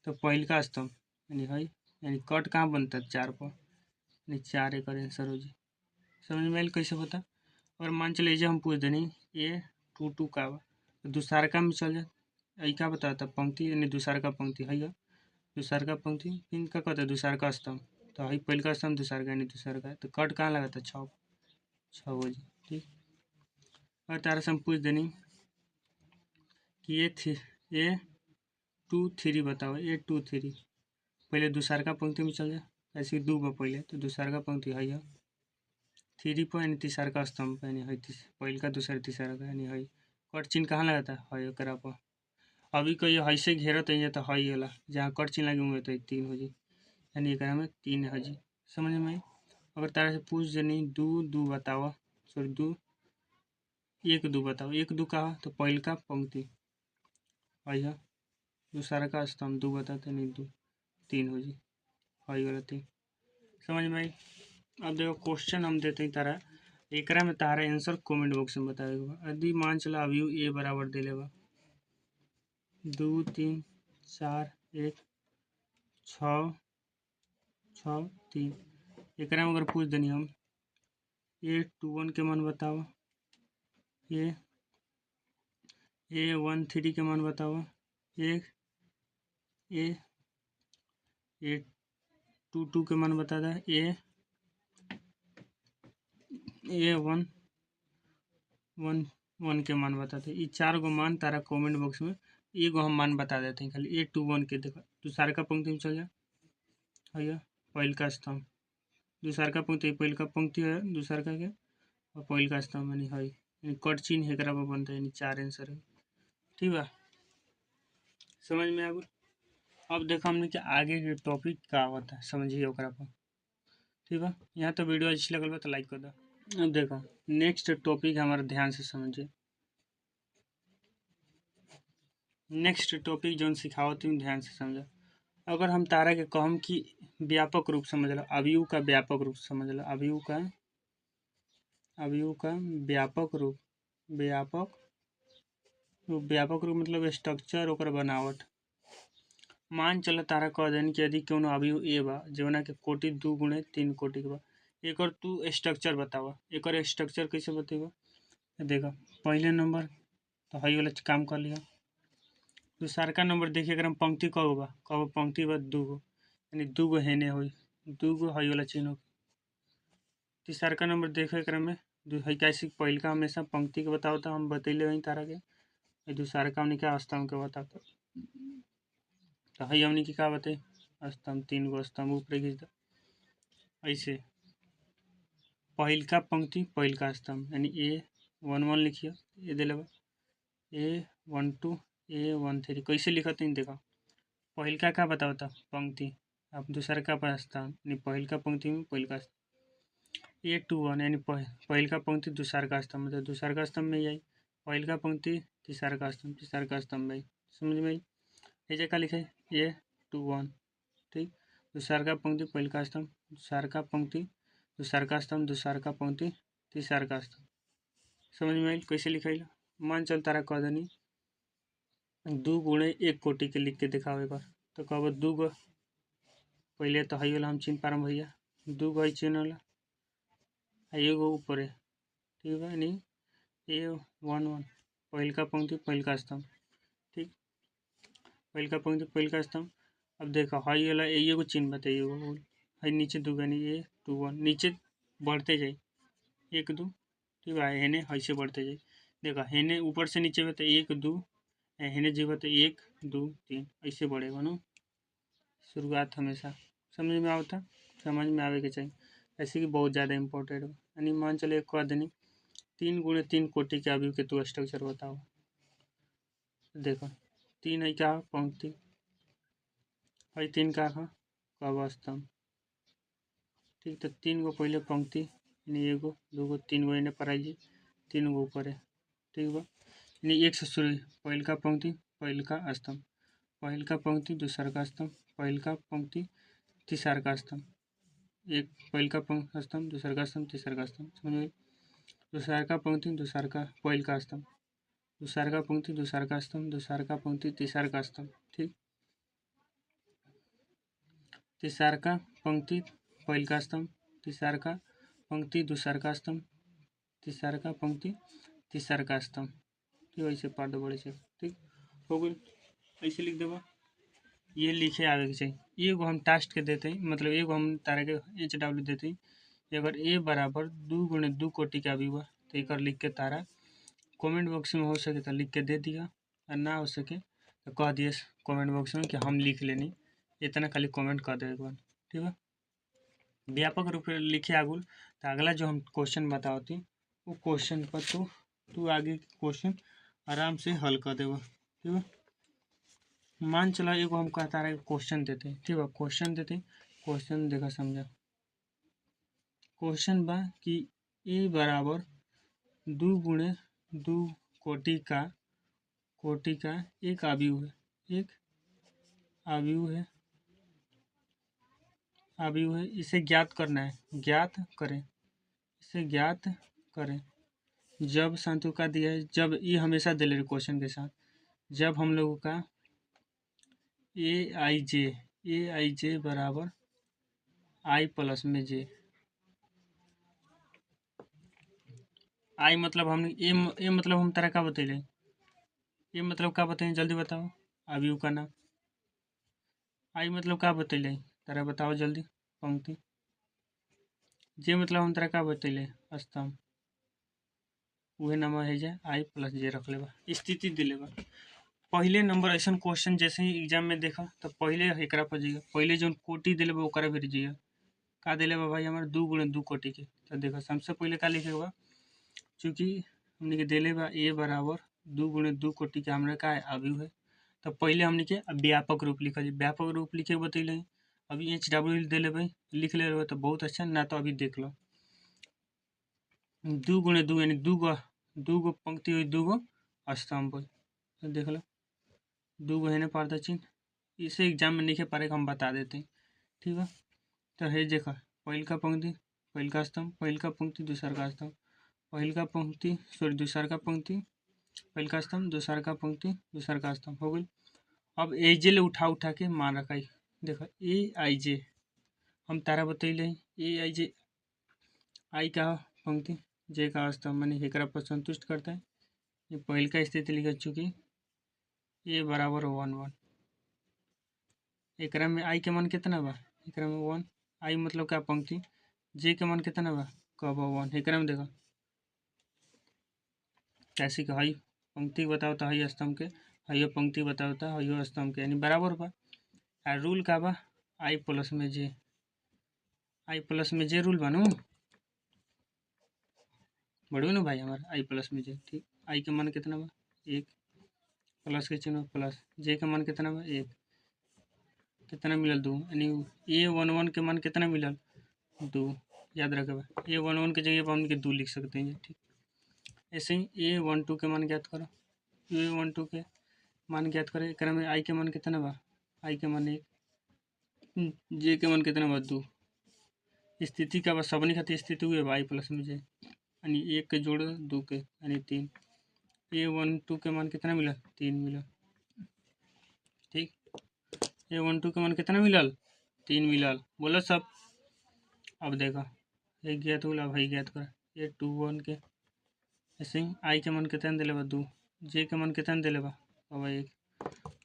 तो पहिल का स्तंभ यानी है, यानी कट कहाँ बनता है 4 पर, यानी 4 एक आंसर हो जी, समझ में आइल कैसे होता। और मान चले हम पूछ देनी A22 का बा, तो दूसरा का में चल जाए, क्या बताता पंक्ति यानी दूसरा का पंक्ति है, दूसरा का पंक्ति किन का कहता है दूसरा का स्तंभ, तो है पहिल का स्तंभ दूसरा का यानी दूसरा का, तो कट कहाँ लगाता 6 हो जी, ठीक। और तारा से हम पूछ देनी कि A23 बताओ, A23 पहले दूसरा का पंक्ति में चल जाए, ऐसे 2 बा पहले तो दूसरा का पंक्ति है 3 पर, यानी तीसरा का स्तंभ यानी है पहिल का दूसरा तीसरा का, यानी है कट चिन्ह कहाँ लगाता है एकरा पर। अभी कोई है से घेरत है तो है होला, जहाँ कट चिन्ह लगे हुए तो 3 हो जी, यानी एकरा में 3 है जी, समझ में आई। अगर तारा से पूछ देनी 2 बताओ, सॉरी 1 2 बताओ, 1 2 का तो पहिल का पंक्ति है, दूसरा का स्तंभ 2 बताते नहीं 2 3 हो जी, है वाला 3, समझ में आई। अब देखो क्वेश्चन हम देते हैं तारा, एकरा में तारा आंसर कमेंट बॉक्स में बताएगा। यदि मान चला अवयव ए बराबर दिले बा 2 3 4 1 6 6 3, एकरा में अगर पूछ देनी हम A21 के मान बताओ, A13 के मान बताओ, A22 के मान बता दे, A11 के मान बता दे। ये 4 गो मान तारा कमेंट बॉक्स में एगो हम मान बता देते हैं खाली A21 के। देखो दूसरा का पंक्ति में चल जा, है पहिल का स्तंभ, दूसरा का पंक्ति पहिल का पंक्ति है, दूसरा का के और पहिल का स्तंभ यानी है, यानी कट चिन्ह एकरा पर बनता है, यानी 4 आंसर है। ठीक बा, समझ में आ गई। अब देखो हमने कि आगे के टॉपिक का होता है, समझिए ओकरा पर। ठीक बा, यहाँ तो वीडियो अच्छी लगल बा तो लाइक कर दो। अब देखो नेक्स्ट टॉपिक हमारा ध्यान से समझिए। नेक्स्ट टॉपिक जो सिखावती हूँ ध्यान से समझो। अगर हम तारा के कहम कि व्यापक रूप समझ लो, अवयव का व्यापक रूप समझ लो, अवयव का व्यापक रूप, व्यापक रूप मतलब स्ट्रक्चर ओकर बनावट। मान चल तारा कह देनी कि यदि कोनो अवयव ए बा जवना के कोटि 2 गुणे 3 कोटि के बा, एकर तू स्ट्रक्चर बतावा। एकर स्ट्रक्चर कैसे बतेबा, देखा पहले नंबर तो हई वाला काम कर लिया। दूसरका नंबर देखिए अगर हम पंक्ति कब बा, कब पंक्ति बा 2 गो, यानी 2 गो हेने हुई, 2 गो हई वाला चिन्ह। तीसरका नंबर देखो एक में हई कैसे पहिल का हमेशा पंक्ति के बताओ तो हम बतैले वहीं तारा के, दूसरा का हमने क्या स्तंभ के बताओ तो हई हमने की क्या बताई स्तंभ, 3 गो स्तंभ ऊपर खींच दो। ऐसे पहिल का पंक्ति पहिल का स्तंभ यानी A11 लिखिए, ये दे लेबा A12 A13 कैसे लिखते हैं देखो, पहिल का बताओ था पंक्ति, अब दूसरा का स्तंभ यानी पहिल का पंक्ति में पहिल का A21 यानी पहिल का पंक्ति दूसरा का स्तंभ, मतलब दूसरा का स्तंभ में यही पहिल का पंक्ति तीसरा का स्तंभ, तीसरा का स्तंभ में समझ में आई। ये जगह लिखे A21, ठीक, दूसरा का पंक्ति पहिल का स्तंभ, दूसरा का पंक्ति दूसरा का स्तंभ, दूसरा का पंक्ति तीसरा का स्तंभ, समझ में आई कैसे लिखाइल। मान चल तारा कह देनी 2 गुणे 1 कोटि के लिख के दिखाओ एक बार, तो कब 2 गो पहले तो हई वाला हम चिन्ह पारम भैया, 2 गो चिन्ह वाला एगो ऊपर है, ठीक है, यानी A11 पहिल का पंक्ति पहिल का स्तंभ, ठीक, पहिल का पंक्ति पहिल का स्तंभ। अब देखो हई वाला एगो चिन्ह बताइए, हई नीचे 2 यानी A21 नीचे बढ़ते जाए 1 2, ठीक है, हेने हई से बढ़ते जाए। देखो हेने ऊपर से नीचे में तो 1 2, हेने जीवा तो 1 2 3 ऐसे बढ़ेगा ना, शुरुआत हमेशा समझ में आता, समझ में आवे के चाहिए, ऐसे कि बहुत ज़्यादा इंपॉर्टेंट है। यानी मान चले एक कह देनी 3 गुणे 3 कोटि के अवयव के तू स्ट्रक्चर बताओ। देखो 3 है क्या पंक्ति, है 3 का कब स्तंभ, ठीक, तो 3 गो पहले पंक्ति यानी एगो 2 गो 3 गो इन्हें पढ़ाइए, 3 गो ऊपर है, ठीक बा, यानी 1 से शुरू, पहिल का पंक्ति पहिल का स्तंभ, पहिल का पंक्ति दूसरा का स्तंभ, पहिल का पंक्ति तीसरा का स्तंभ, एक पहिल का पंक्ति स्तंभ दूसरा का स्तंभ तीसरा का स्तंभ, समझ में। दूसरा का पंक्ति दूसरा का पहिल का स्तंभ, दूसरा का पंक्ति दूसरा का स्तंभ, दूसरा का पंक्ति तीसरा का स्तंभ, ठीक, तीसरा का पंक्ति पहिल का स्तंभ, तीसरा का पंक्ति दूसरा का स्तंभ, तीसरा का पंक्ति तीसरा का स्तंभ, ठीक, ऐसे पढ़ दो बड़े से, ठीक हो गई, ऐसे लिख देबा। ये लिखे आगे के चाहिए, एगो हम टास्क के देते हैं, मतलब एगो हम तारा के HW देते हैं, अगर A बराबर 2 गुणे 2 कोटि के अवयव बा तो एक लिख के तारा कमेंट बॉक्स में हो सके तो लिख के दे दिया, और ना हो सके तो कह दिए कमेंट बॉक्स में कि हम लिख लेनी, इतना खाली कमेंट कर दे एक बार, ठीक है। व्यापक रूप से लिखे आगुल तो अगला जो हम क्वेश्चन बताती वो क्वेश्चन पर तू आगे क्वेश्चन आराम से हल कर देगा, ठीक है। मान चला एगो हम कहता रहे क्वेश्चन देते, ठीक है, क्वेश्चन देते, क्वेश्चन देखा समझा, क्वेश्चन बा कि A बराबर 2 गुणे 2 कोटि का एक अवयव है, एक अवयव है, इसे ज्ञात करना है, ज्ञात करें, इसे ज्ञात करें जब संतु का दिया है, जब ये हमेशा दे ले क्वेश्चन के साथ, जब हम लोगों का ए आई जे बराबर I प्लस में जे, आई मतलब हमने ए मतलब हम तारा का बतैले, ए मतलब का बताइए जल्दी बताओ अवयव का नाम। आई मतलब का बतैले तारा बताओ जल्दी पंक्ति। जे मतलब हम तारा का बतैले स्तंभ, उहे नाम है जे आई प्लस जे रख लेबा, स्थिति दे लेबा। पहले नंबर ऐसा क्वेश्चन जैसे ही एग्जाम में देखा तो पहले एकरा पर जाइए, पहले जो कोटि दिले बा ओकरा फिर जाइए। का दिले बा भाई हमारे 2 गुणे 2 कोटि के। तो देखो सबसे पहले का लिखे बा, चूँकि हमने के दिले बा ए बराबर 2 गुणे 2 कोटि के हमरा का है अवयव है। तो पहले हमने के व्यापक रूप लिखल है, व्यापक रूप लिखे बतैले। अभी HW दे ले भाई लिख ले रहे तो बहुत अच्छा, ना तो अभी देख लो 2 गुणे 2 यानी 2 गो पंक्ति हुई 2 गो स्तंभ हुई। तो देख लो 2 गो है ना पारदा चिन्ह, इसे एग्जाम में लिखे पारे हम बता देते हैं, ठीक है। तो है देखा पहल का पंक्ति पहल का स्तंभ, पहल का पंक्ति दूसर का स्तंभ, पहल का पंक्ति सॉरी दूसर का पंक्ति पहल का स्तंभ, दूसर का पंक्ति दूसर का स्तंभ हो गई। अब ए जे ले उठा के मान रखा है, देखो ए आई जे हम तारा बतैले ए आई जे, आई का पंक्ति जे का स्तंभ माने एकरा पर संतुष्ट करता है। ये पहल का स्थिति लिख चुकी ए बराबर 1 1, एकरा में आई के मान कितना बा, एकरा में 1, आई मतलब क्या पंक्ति, जे के मान कितना बा कब 1, एकरा में देखो कैसे कि हई पंक्ति बताओ तो हई स्तंभ के, हइयो पंक्ति बताओ तो हइयो स्तंभ के, यानी बराबर बा। आ रूल का बा आई प्लस में जे, आई प्लस में जे रूल बनू बढ़ू ना भाई हमारा आई प्लस में जे, ठीक। आई के मान कितना बा 1, प्लस के चिन्ह प्लस, जे के मान कितना बा 1, कितना मिलल 2, यानी A11 के मान कितना मिलल 2, याद रखे A11 के जगह पर हम 2 लिख सकते हैं, ठीक। ऐसे ही A12 के मान ज्ञात करो, A12 के मान ज्ञात करें, एक में आई के मान कितना बा, आई के मान 1, जे के मान कितना बा 2, स्थिति का बा सबनी खातिर स्थिति हुए बा आई प्लस में जे, यानी 1 के जोड़ 2 के यानी 3, A12 के मान कितना मिला 3 मिला, ठीक। A12 के मान कितना मिलल 3 मिलल, बोलो सब। अब देखो एक ज्ञात हो अब ज्ञात कर A21 के, ऐसे ही आई के मान कितना दिले बा 2, जे के मान कितना दिले बा अब 1,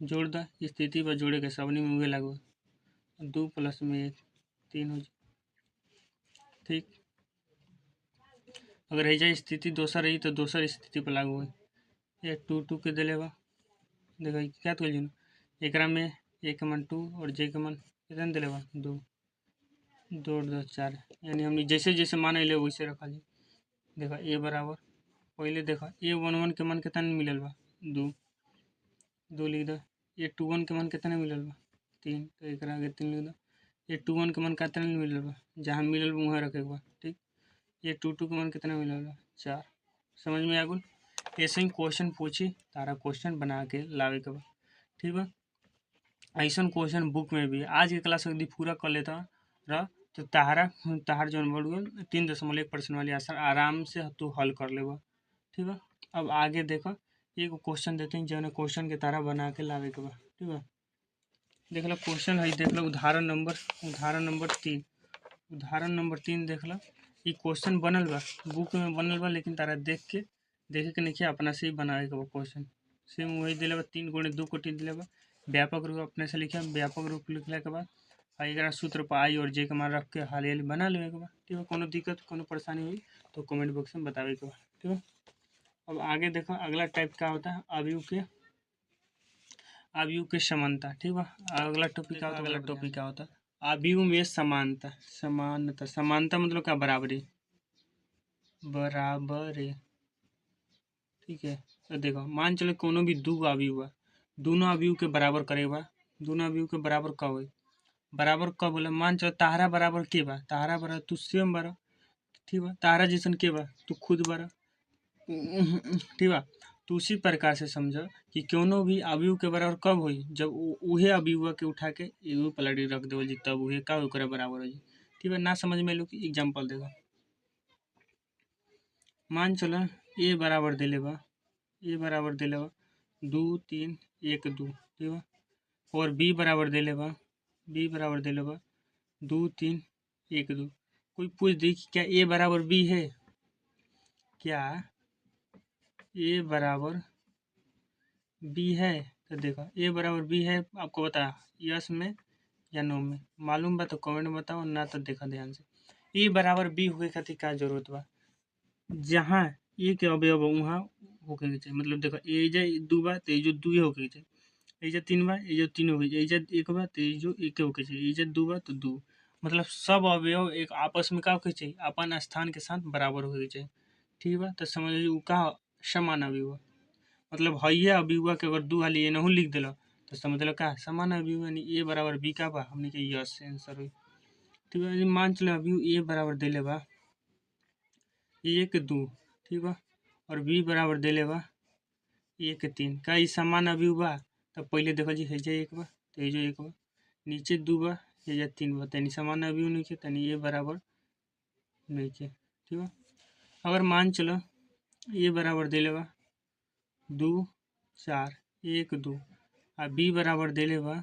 जोड़ द स्थिति बा जोड़े के सबनी में उहे लागू 2 प्लस में 1 3 हो, ठीक। अगर है स्थिति दोसर रही तो दोसर स्थिति पर लागू हुई। A22 के दिले बा देखो क्या तो एक में ए के मान 2 और जे के मान कितना दिले बा 2, 2 2 4, यानी हमने जैसे जैसे मान अले वैसे रखा जी। देखा ए बराबर पहले देखा A11 के मान कितना मिलल बा 2, 2 लिख दो। A21 के मान कितना मिलल बा 3, तो एक आगे 3 लिख दो। A21 के मान कितना मिलल बा जहाँ मिलल बा वहाँ रखे बा, ठीक। A22 के मान कितना मिलल बा 4, समझ में आ गल। ऐसे ही क्वेश्चन पूछी तारा क्वेश्चन बना के लावे के बा, ठीक बा। ऐसा क्वेश्चन बुक में भी आज के क्लास यदि पूरा कर लेता रह तो तहार जो बढ़ गल 3.1% वाली आंसर आराम से तू हल कर लेबा, ठीक है। अब आगे देखो एक क्वेश्चन देते हैं जो क्वेश्चन के तारा बना के लावे के बा, ठीक है। देख लो क्वेश्चन है, देख लो उदाहरण नंबर 3 देख लो। ये क्वेश्चन बनल बा बुक में बनल बा, लेकिन तारा देखे के नहीं अपना से ही बनावे के बा क्वेश्चन। सेम वही दिले बा 3 गुणे 2 कोटि दिले बा, व्यापक रूप अपने से लिखे, व्यापक रूप लिखला के बाद एक सूत्र पर आई और जे के मान रख के हाल हाल बना लेवे के बा, ठीक है। कोनो दिक्कत कोनो परेशानी हुई तो कमेंट बॉक्स में बतावे के बा, ठीक है। अब आगे देखो अगला टाइप का होता है अवयव के समानता, ठीक है। अगला टॉपिक क्या होता है अवयव में समानता। समानता मतलब क्या बराबरी, ठीक है। तो देखो मान चलो कोनो भी 2 अवयव बा, दोनों अवयव के बराबर करेगा, दोनों अवयव के बराबर कब हो, बराबर कब बोला मान चलो तारा बराबर के बा, तारा बराबर तू स्वयं बारा, ठीक बा। तारा जैसन के बा तू खुद बारा, ठीक बा। तो उसी प्रकार से समझो कि कोनो भी अवयव के बराबर कब होई जब उहे अवयव के उठा के एगो पलटी रख देवल जी, तब उहे का ओकरा बराबर हो जी, ठीक है। ना समझ में लो कि एग्जांपल देखो मान चलो ए बराबर दिले बा 2 3 1 2, ठीक बा। और बी बराबर दिले बा 2 3 1 2। कोई पूछ दी कि क्या ए बराबर बी है, क्या ए बराबर बी है? तो देखो ए बराबर बी है, आपको बताया यस में या नो में, मालूम बा तो कमेंट में बताओ, ना तो देखा ध्यान से। ए बराबर बी होके खातिर का जरूरत बा, जहाँ ए के अवयव वहाँ होके के चाहिए। मतलब देखो एजा दू बा तो एजो दुए होके के चाहिए, एजा तीन बा एजो तीन होके चाहिए, एजा एक बा तो एजो एक होके चाहिए, एजा दू बा तो दू। मतलब सब अवयव एक आपस में का होके चाहिए, अपन स्थान के साथ बराबर होके चाहिए। ठीक बा, तो समझ लीजिए उ का समान अवयव, मतलब हइये अवयव के अगर दू हाली एनहू लिख दिला तो समझ लो का समान अवयव, यानी ए बराबर बी का बा, हमने के यस आंसर हुई। ठीक बा, यदि मान चलो अवयव ए बराबर देले बा एक दू, ठीक बा, और बी बराबर देले बा एक तीन, का ई समान अवयव बा? तो पहले देखो जी हेजा एक बा तो हेजो एक बा, नीचे दू बा हेजा तीन बा, तनी समान अवयव नइखे, तनी ए बराबर नइखे। ठीक बा, अगर मान चलो ए बराबर देले बा दू चार एक दू, आ बी बराबर देले बा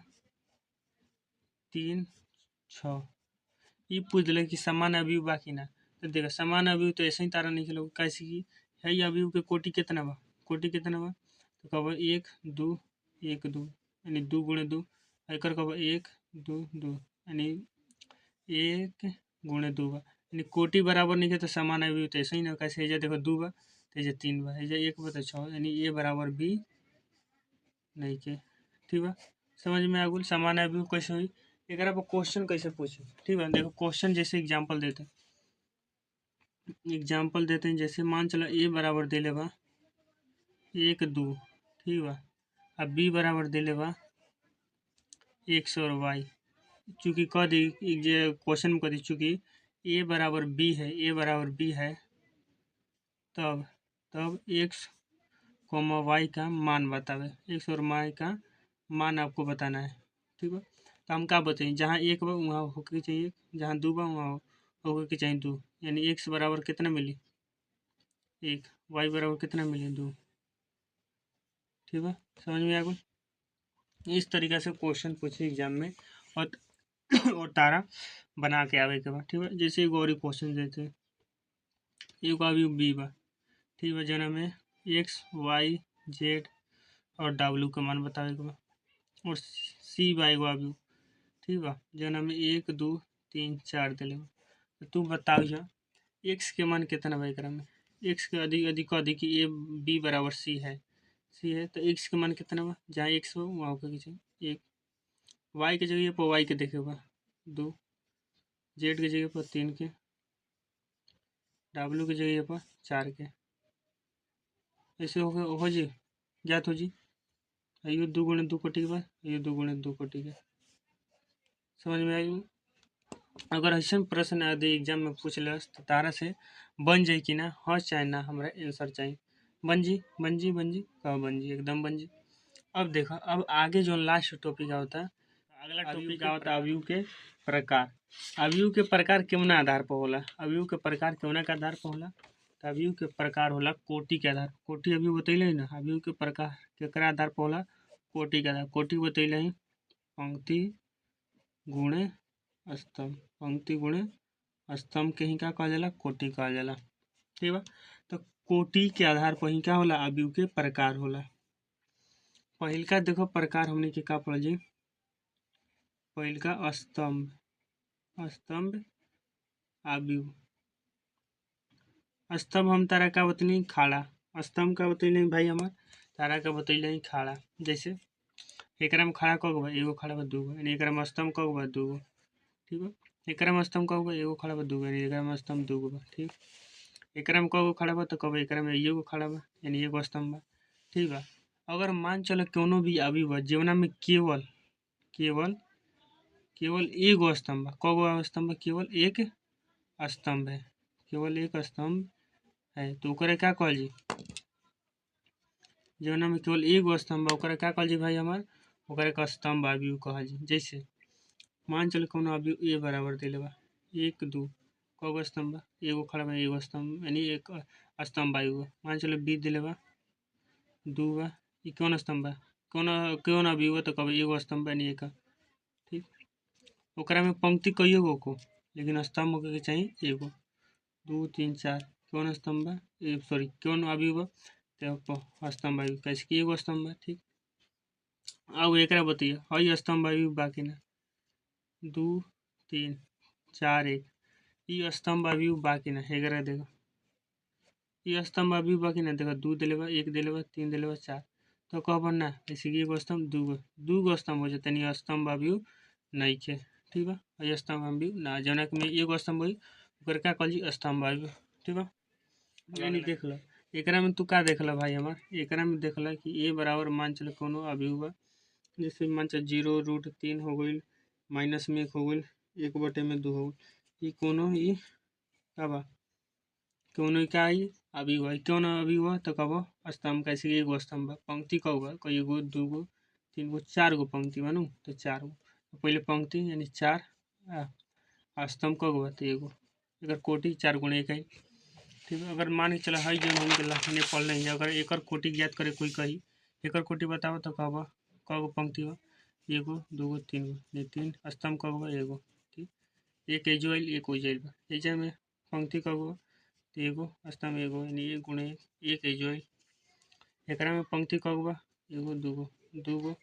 तीन छः, ई पूछ दिले कि समान अवयव बा कि ना। तो देखो समान अवयव तो ऐसे ही तारा नहीं खेलो, कैसे कि है अवयव के कोटि कितना बा, कोटि कितना बा तो कहब एक दू यानी दू गुणे दू, एक कहब एक दू दू यानी एक गुणे दू बा, यानी कोटि बराबर नहीं है तो समान अवयव तो ऐसे ही ना, कैसे एजा देखो दू बा तो एजा तीन बा, एजा एक बा तो छः, यानी ए बराबर बी नहीं के। ठीक बा, समझ में आ गई समान अवयव कैसे हुई, एकरा पर क्वेश्चन कैसे पूछे। ठीक है, देखो क्वेश्चन जैसे एग्जांपल देते हैं, जैसे मान चलो ए बराबर देले बा एक दू, ठीक बा, अब बी बराबर देले बा एक्स और वाई, चूँकि कह दी जे क्वेश्चन में कह दी चूँकि ए बराबर बी है, ए बराबर बी है, तब तब एक्स कॉमा वाई का मान बतावे, एक्स और वाई का मान आपको बताना है। ठीक है, तो हम क्या बताइए, जहाँ एक बा वहाँ होके चाहिए, जहाँ दू बा वहाँ होके चाहिए दू, यानी एक्स बराबर कितना मिली एक, वाई बराबर कितना मिली दू। ठीक है, समझ में आ गई। इस तरीके से क्वेश्चन पूछे एग्जाम में, और और तारा बना के आवे के बाद। ठीक है, जैसे एगो और क्वेश्चन देते हैं, एगो अभी बी बा, ठीक है, जना में एक्स वाई जेड और डब्ल्यू का मान बतावे के बा, और सी बा एगो अभी, ठीक बा, जना में एक दू तीन चार दिले बा। तो तू बताइए एक्स के मान कितना बा एकरा में, एक्स के अधिक अधिक अधिक ए बी बराबर सी है तो एक्स के मान कितना बा, जहाँ एक्स हो वहाँ होके चाहिए एक, वाई के जगह पर वाई के देखे बा दू, जेड के जगह पर तीन के, डब्ल्यू के जगह पर चार के, ऐसे हो जी ज्ञात हो जी, यो दू गुणे दू कोटि के बाद यो दू गुणे दू कोटि के। समझ में आई? अगर ऐसा प्रश्न यदि एग्जाम में पूछल तो तारा से बन जाए कि ना, हाँ चाहे ना, हमारा आंसर चाहिए, बन जी कब बन जी, एकदम बन जी। अब देखो, अब आगे जो लास्ट टॉपिक होता है, अगला टॉपिक होता है अवयव के प्रकार। अवयव के प्रकार केवना आधार पर होला, अवयव के प्रकार केवना के आधार पर होला, तो अवयव के प्रकार होला कोटि के आधार, कोटि अभी बतैले ना, अवयव के प्रकार केकरा आधार पर होला, कोटि के आधार, कोटि बतैले ही पंक्ति गुणे स्तंभ, पंक्ति गुणे स्तंभ के ही का कहल जाला, कोटि कहल जाला। ठीक बा, तो कोटि के आधार पर ही का होला, अवयव के प्रकार होला। पहिलका देखो प्रकार हमने के का पढ़ल जी, पहिलका स्तंभ, स्तंभ अवयव, स्तंभ हम तारा का बतनी खाड़ा, स्तंभ का बतैले भाई हमार तारा का बतैले खाड़ा, जैसे एकरा में खड़ा कगो बा, एगो खड़ा बा दूगो, यानी एकरा में स्तंभ कगो बा दूगो। ठीक बा, एकरा में स्तंभ कगो बा, एगो खड़ा बा दूगो, यानी एकरा में स्तंभ दूगो बा। ठीक, एकरा में कगो खड़ा बा तो कब एकरा में एगो खड़ा बा, यानी एगो स्तंभ बा। ठीक बा, अगर मान चलो कोनो भी अवयव बा जेवना में केवल केवल केवल एगो स्तंभ बा, कगो स्तंभ बा, केवल एक स्तंभ है, केवल एक स्तंभ है, तो ओकरे का कहल जी, जौना में केवल एगो स्तंभ बा ओकरा का कहल जी भाई हमार, ओकरे का स्तंभ अवयव कहल जी। जैसे मान चल कोनो अवयव ए बराबर देले बा एक दू, कगो स्तंभ बा, एगो खड़ा बा एगो स्तंभ, यानी एक स्तंभ बा एगो। मान चलो बी देले बा दू बा, ई कौन स्तंभ बा, कौन अवयव तो कब एगो स्तंभ यानी एक। ठीक, ओकरा में पंक्ति कईयो गो को, लेकिन स्तंभ होके के चाहिए एगो, दू तीन चार, कौन स्तंभ बा, सॉरी कौन अवयव बा, तो स्तंभ अवयव, कैसे कि एगो स्तंभ बा। ठीक, अब एकरा बताइए हई स्तंभ अवयव बा कि ना, 2 3 4 1, ई स्तंभ अवयव बा कि ना, एकरा देखो ई स्तंभ अवयव बा कि ना, देखो 2 देले बा, 1 देले बा, 3 देले बा, 4, तो कहब ना ऐसे कि एगो स्तंभ दूगो स्तंभ हो जाता है, स्तंभ अवयव नहीं है। ठीक बा, हई स्तंभ अवयव ना, जौना में एगो स्तंभ होई ओकर का कहल जी, स्तंभ अवयव। ठीक बा, यानी देख लो एकरा में तू का देख ला भाई हमार, एकरा में देख ला कि ए बराबर मान चल कोनो अवयव बा, जैसे मान चल 0√3 हो गई, माइनस में 1 हो गई, 1/2 हो गई, ई कोनो ई का बा, कोनो ई का आई अवयव है, कौन अवयव है तो कब स्तंभ, कैसे कि एगो स्तंभ बा, पंक्ति कब बा, कई एगो 2 गो 3 गो 4 गो पंक्ति बनू, तो 4 गो, पहले पंक्ति यानी 4, स्तंभ कब बा तो एगो, एकर कोटि 4 गुणे 1 है। ठीक है, अगर मान के चला हई जो हम हमने पढ़ लेंगे, अगर एकर कोटि ज्ञात करे कोई कही एकर कोटि बताओ तो कहबा कगो पंक्ति बा, एगो 2 गो 3 गो, नहीं 3, स्तंभ कगो बा एगो। ठीक, एक एजो आइल एक ओइज आइल बा, एजा में पंक्ति कगो बा तो एगो, स्तंभ एगो, यानी 1 गुणे 1 एजो आइल, एकरा में पंक्ति कगो बा एगो 2 गो,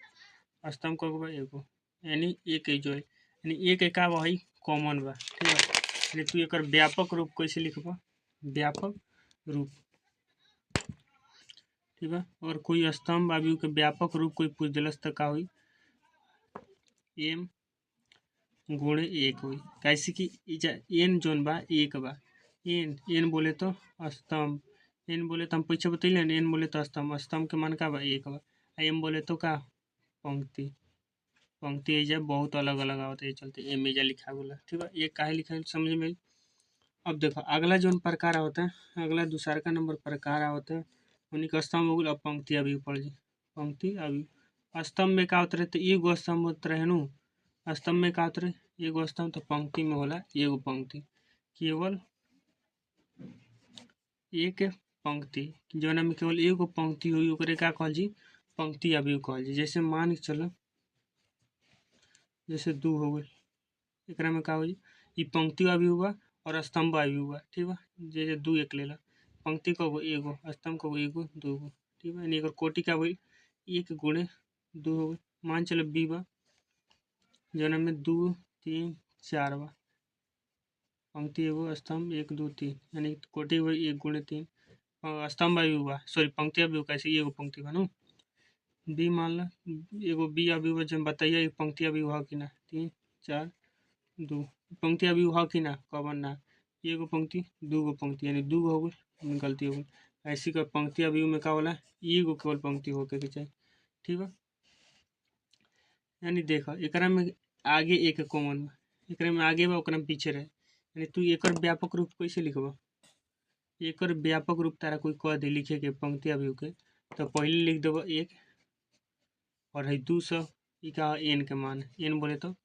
स्तंभ कगो बा एगो, यानी 1 एजो आइल, यानी एक का बा हई कॉमन बा। ठीक है, यानी तू एकर व्यापक रूप कैसे लिखबा, व्यापक रूप। ठीक है, और कोई स्तंभ अवयव के व्यापक रूप कोई पूछ दिलस तो का हुई, m गुणे 1 हुई, कैसे कि n जोन बा 1 बा, n बोले तो स्तंभ, n बोले तो हम पीछे बतैले न, n बोले तो स्तंभ के मान का बा 1 बा, m बोले तो का पंक्ति, पंक्ति एजा बहुत अलग अलग आवत है, चलते m एजा लिखा बोला। ठीक है, ये काहे लिखा है समझ में। अब देखो अगला जो प्रकार होता है, अगला दूसरा का नंबर प्रकार होता है, उन्हीं का स्तंभ हो गया। अब पंक्ति अवयव पढ़ जी, पंक्ति अवयव, स्तंभ में का होता रहे तो एगो स्तंभ होता रहे नु, स्तंभ में का होता रहे एगो स्तंभ, तो पंक्ति में होला एगो पंक्ति, केवल एक पंक्ति, जौना में केवल एगो पंक्ति हुई ओकरे का कहल जी, पंक्ति अवयव कहल जी। जैसे मान के चलो जैसे 2 हो गई, एकरा में का हो जी, ई पंक्ति अवयव बा और स्तंभ अवयव बा। ठीक बा, जैसे 2 एक लेला, पंक्ति कब एगो, स्तंभ कब एगो 2 गो। ठीक बा, यानी एकर कोटि का हुई 1 गुणे 2 हो गई, मान चलो बी बा जौना में 2 3 4 बा, पंक्ति एगो स्तंभ 1 2 3, यानी कोटि हुई 1 गुणे 3, स्तंभ अवयव बा, सॉरी पंक्ति अवयव, कैसे एगो पंक्ति बा नु, बी मान ला एगो बी अवयव जब बताइए पंक्ति अवयव है कि ना, 3 4 2, पंक्ति अवयव है कि ना, कवन ना, एगो पंक्ति 2 गो पंक्ति, यानी 2 गो हो गई, गलती हो गई, ऐसी का पंक्ति अवयव में का होला एगो केवल पंक्ति होके के चाहिए। ठीक है, यानी देखो एकरा में आगे एक कॉमन बा, एकरा में आगे बा ओकरा में पीछे रहे, यानी तू एकर व्यापक रूप कैसे लिखबा, एकर व्यापक रूप तारा कोई कह दे लिखे के पंक्ति अवयव के, तो पहले लिख देबो 1 और है 200, ई का n के मान, n बोले तो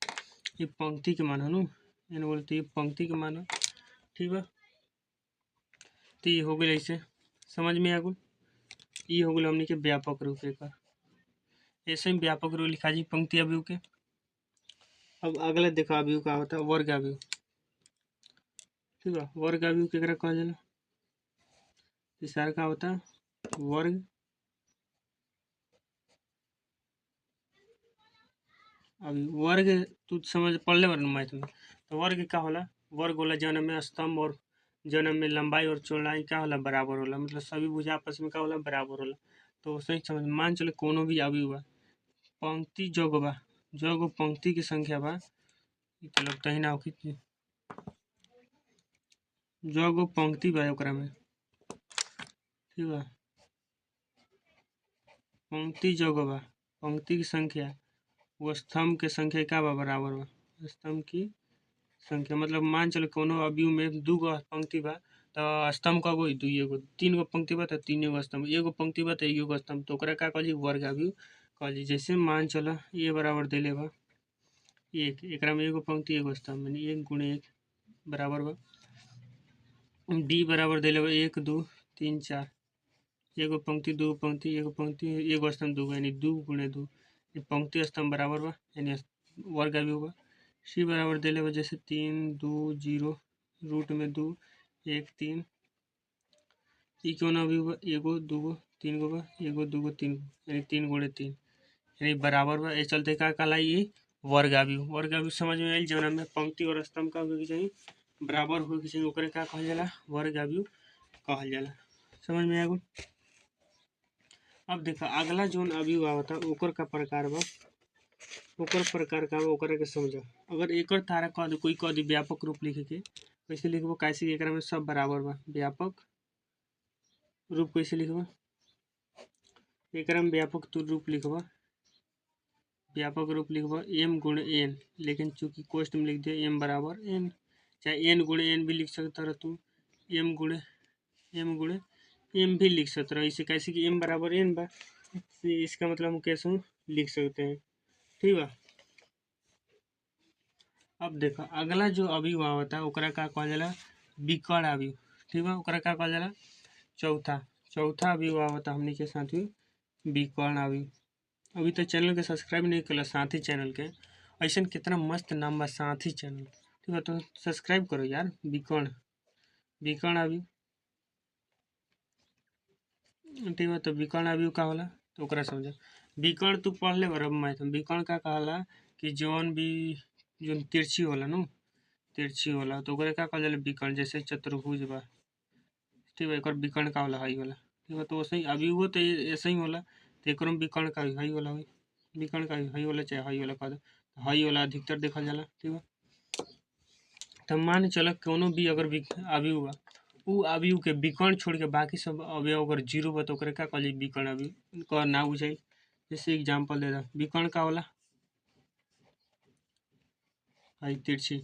ये पंक्ति के मान है नु, n बोले तो ये पंक्ति के मान है। ठीक बा, तो ये हो गई, ऐसे समझ में आ गई, ये हो गई हमने के व्यापक रूप एक, ऐसे ही व्यापक रूप लिखा जी पंक्ति अवयव के। अब अगला देखो अवयव का होता है वर्ग अवयव। ठीक है, वर्ग अवयव केकरा कहल जाला, तीसरा का होता है वर्ग अवयव। वर्ग तू समझ पढ़ ले वरना मैथ में, तो वर्ग का होला, वर्ग होला जौना में स्तंभ और जौना में लंबाई और चौड़ाई का होला बराबर होला, मतलब सभी भुजा आपस में का होला बराबर होला। तो सही समझ, मान चले कोनो भी अवयव बा, पंक्ति जोग बा, जोग पंक्ति की संख्या बा, तो लगता ही ना हो कि जोग पंक्ति बा ओकरा में। ठीक बा, पंक्ति जोग बा, पंक्ति की संख्या वो स्तंभ के संख्या का बा बराबर बा, स्तंभ की संख्या, मतलब मान चलो कोनो अवयव में 2 गो पंक्ति बा तो स्तंभ का गो 2 गो, 3 गो पंक्ति बा तो 3 गो स्तंभ, एगो पंक्ति बा तो 1 गो स्तंभ, तो ओकरा का कहल जी वर्ग अवयव कहल जी। जैसे मान चलो ए बराबर देले बा 1, एकरा में एगो पंक्ति एगो स्तंभ, यानी 1 गुणे 1 बराबर बा, बी बराबर देले बा 1 2 3 4, एगो पंक्ति 2 पंक्ति एगो पंक्ति एगो स्तंभ 2 गो, यानी 2 गुणे 2, पंक्ति स्तंभ बराबर बा, यानी वर्ग अवयव बा। सी बराबर देले बा जैसे 3 2 0 रूट में 2 1 3 ई कौन अवयव बा? एगो दूगो तीन गो बा, एगो दूगो तीन गो, यानी 3 गुणे 3 यानी बराबर बा। ए चलते का कहलाई ये वर्ग अवयव। वर्ग अवयव समझ में आइल जौना में पंक्ति और स्तंभ का होके चाहिए बराबर होके चाहिए, ओकरे का कहल जाला? वर्ग अवयव कहल जाला। समझ में आ गइल? अब देखा अगला जोन अवयव आवता ओकर का प्रकार बा, ओकर प्रकार का बा ओकरा के समझ। अगर एकर तारा कह दे कोई कह दे व्यापक रूप लिखे के, कैसे लिखबो? कैसे एकरा में सब बराबर बा। व्यापक रूप कैसे लिखबो? एकरा में व्यापक रूप लिखबो, व्यापक रूप लिखबो m गुणे n, लेकिन चूंकि कोष्ट में लिख दिया m बराबर n, चाहे n गुणे n भी लिख सकता रह तू, m गुणे m भी लिख सकता रह। इसे कैसे कि m बराबर n बा, इसका मतलब हम कैसे लिख सकते हैं। ठीक बा। अब देखो अगला जो अवयव आवता ओकरा का कहल जाला? विकर्ण अवयव। ठीक बा। ओकरा का कहल जाला? चौथा अवयव आवता हमनी के साथ में विकर्ण अवयव। अभी तो चैनल के सब्सक्राइब नहीं करा साथी चैनल के, ऐसा कितना मस्त नाम बा साथी चैनल। ठीक है तो सब्सक्राइब करो यार। विकर्ण अवयव। ठीक है तो विकर्ण अवयव का होला तो ओकरा समझ। विकर्ण तू पढ़ ले बराबर मैथ में। विकर्ण का कहला कि जोन तिरछी होला नु, तिरछी होला तो ओकरे का कहल जाला? विकर्ण। जैसे चतुर्भुज बा, ठीक है, एक विकर्ण का होला हई वाला। ठीक है तो वैसे ही अवयव तो ऐसे ही होला, तो एक विकर्ण का हई वाला हुई, विकर्ण का हई वाला चाहे हई वाला कह दो, हई वाला अधिकतर देखल जाला। ठीक है तो मान चल कोनो भी अगर अवयव बा, उ अवयव के विकर्ण छोड़ के बाकी सब अवयव अगर जीरो बा तो ओकरे का कहल जाला? विकर्ण अवयव। का ना बुझाई जैसे एग्जांपल दे दा, विकर्ण का होला हई तिरछी,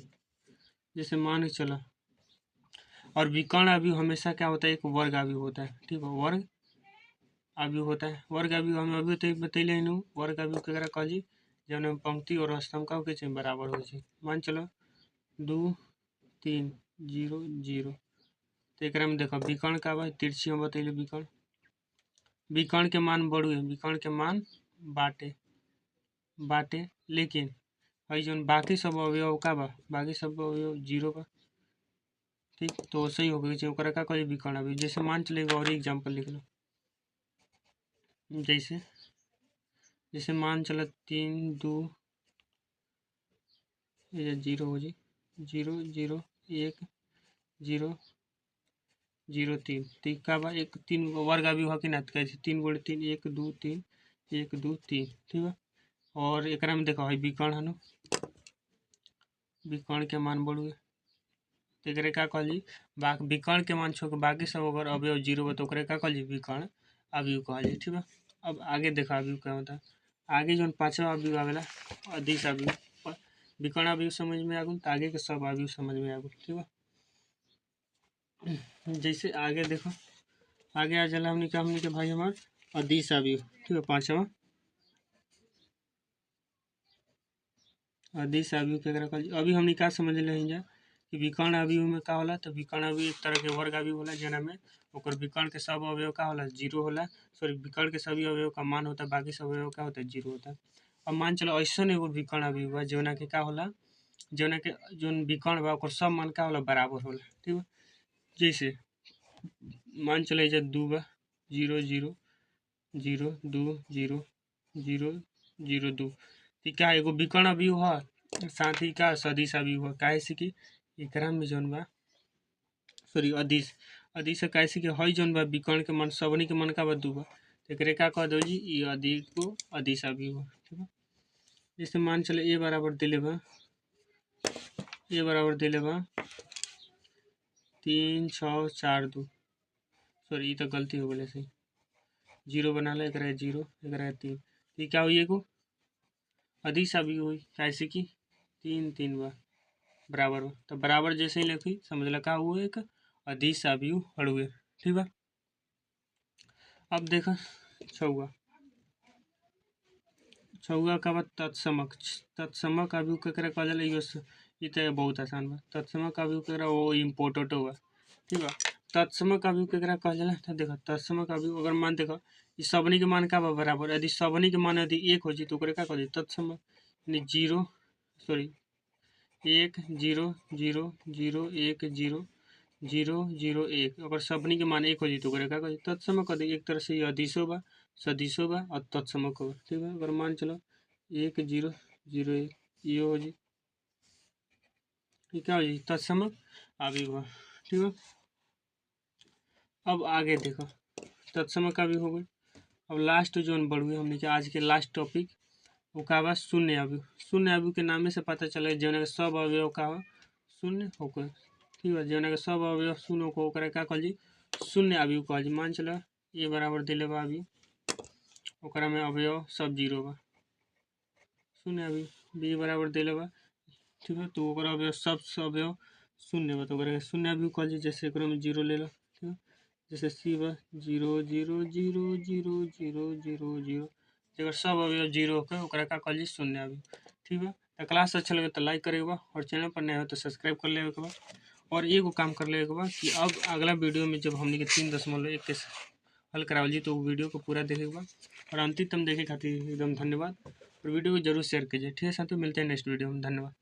जैसे मान के चला। और विकर्ण अवयव हमेशा क्या होता है? एक वर्ग अवयव होता है। ठीक है, वर्ग अवयव होता है। वर्ग अवयव हम अभी तो बतैले नु, वर्ग अवयव केकरा कहल जी? जौन पंक्ति और स्तंभ का होके चाहिए बराबर हो चाहिए। मान चलो 2 3 0 0, तो एकरा में देखो विकर्ण का बा? तिरछी हम बतैले विकर्ण। विकर्ण के मान बढ़ू है, विकर्ण के मान बाटे, लेकिन हई जौन बाकी सब अवयव का बा? बाकी सब अवयव जीरो बा। ठीक तो सही हो गई चाहिए, ओकरा का कहल विकर्ण अवयव। जैसे मान चले और एग्जाम्पल लिख लो, जैसे मान चला 3 2 ये 0 हो जी, 0 0 1 0 0 3, ठीक का बा? एक 3 वर्ग अवयव कि ना, कैसे 3 गुणे 3 1 2 3 1 2 3। ठीक है और एकरा में देखो हई विकर्ण है, विकर्ण के मान बढ़ुए तो एकरे का कहल जी? विकर्ण के मान छोड़ के बाकी सब अगर अवयव जीरो बा तो ओकरे का कहल जी? विकर्ण अवयव कहल जी। ठीक है अब आगे देखा अवयव क्या होता है। आगे जो 5वां अवयव आवेला अदिश अवयव। विकर्ण अवयव समझ में आ गई तो आगे के सब अवयव समझ में आ गई। ठीक है जैसे आगे देखो, आगे आ जाला हमने के भाई हमार अदिश अवयव। ठीक है 5वां अदिश अवयव केकरा कहल जी? अभी हमने का समझ ले जा कि विकर्ण अवयव में का होला, तो विकर्ण अवयव एक तरह के वर्ग अवयव होला जना में ओकर विकर्ण के सब अवयव का होला? जीरो होला। सॉरी विकर्ण के सभी अवयव का मान होता है, बाकी सब अवयव का होता है? जीरो होता है। अब मान चलो ऐसा एगो विकर्ण अवयव बा जौना के का होला, जौना के जौन विकर्ण बा ओकर सब मान का होला? बराबर होला। ठीक है जैसे मान चले जा 2 बा 0 0 0 2 0 0 0 2, तो क्या एगो विकर्ण अवयव है, साथ ही का सदिश अवयव है। काहे से कि एकरा में जौन बा सॉरी अदिश कैसे कि हई जौन बा विकर्ण के मान सबनी के मान का बा 2 बा, तो एकरे का कह दो जी? ये अदिश अवयव है। ठीक है जैसे मान चले ए बराबर दिले बा 3 6 4 2, सॉरी ये तो गलती हो गई सही, 0 बना ला, एकरा 0 एकरा 3, तो क्या हुई? एगो अदिश अवयव हुई। कैसे कि 3 3 बा बराबर बा, तो बराबर जैसे ही लिखी समझ ला का हुआ? एक अदिश अवयव हड़ुए। ठीक है अब देखा छौआ का बाद तत्समक। तत्समक अवयव केकरा कहल जाला? ये तो बहुत आसान बा। तत्समक अवयव केकरा? वो इम्पोर्टेंट बा। ठीक बा तत्समक अवयव केकरा कहल जाला? तो देखो तत्समक अवयव अगर मान देखो ये सबनी के मान का बा? बराबर। यदि सबनी के मान यदि 1 हो जी तो ओकरे का कहल जी? तत्समक। यानी 1 0 0 0 1 0 001 अगर सबनी के मान 1 हो जी तो ओकरा का कही तत्सम कर दी। एक तरह से ये अदिशो बा सदिशो बा और तत्सम को, ठीक है। अगर मान चलो 1001 ये हो जी, ये क्या हो जी तत्सम अवयव हुआ, ठीक है। अब आगे देखो तत्सम का भी हो गई। अब लास्ट जो बढ़ुए हमने के आज के लास्ट टॉपिक वो का बा शून्य अवयव। शून्य अवयव के नामे से पता चला जौन के सब अवयव का हो शून्य होकर, ठीक है। जौन के सब अवयव शून्य होकर ओकरा का कहल जी शून्य अवयव कहल जी। मान चलो ए बराबर दिले बा अवयव, ओकरा में अवयव सब 0 बा, शून्य अवयव। बी बराबर दिले बा, ठीक है, तो ओकरा अवयव सब अवयव शून्य बा तो ओकरा के शून्य अवयव कहल जी। जैसे एकरो में 0 ले लो, ठीक है। जैसे सी बा 0 0 0 0 0 0 0, जगह सब अवयव 0 होकर ओकरा का कहल जी शून्य अवयव, ठीक है। तो क्लास अच्छा लगे तो लाइक करेगा और चैनल पर नया हो तो सब्सक्राइब कर लेवे के बा। और एगो काम कर लेवे के बा कि अब अगला वीडियो में जब हमने के 3.1 के हल करावल जी तो वो वीडियो को पूरा देखे के बा। और अंतिम तम देखे खातिर एकदम धन्यवाद। और वीडियो को जरूर शेयर कीजिए, ठीक है साथियों। मिलते हैं नेक्स्ट वीडियो में, धन्यवाद।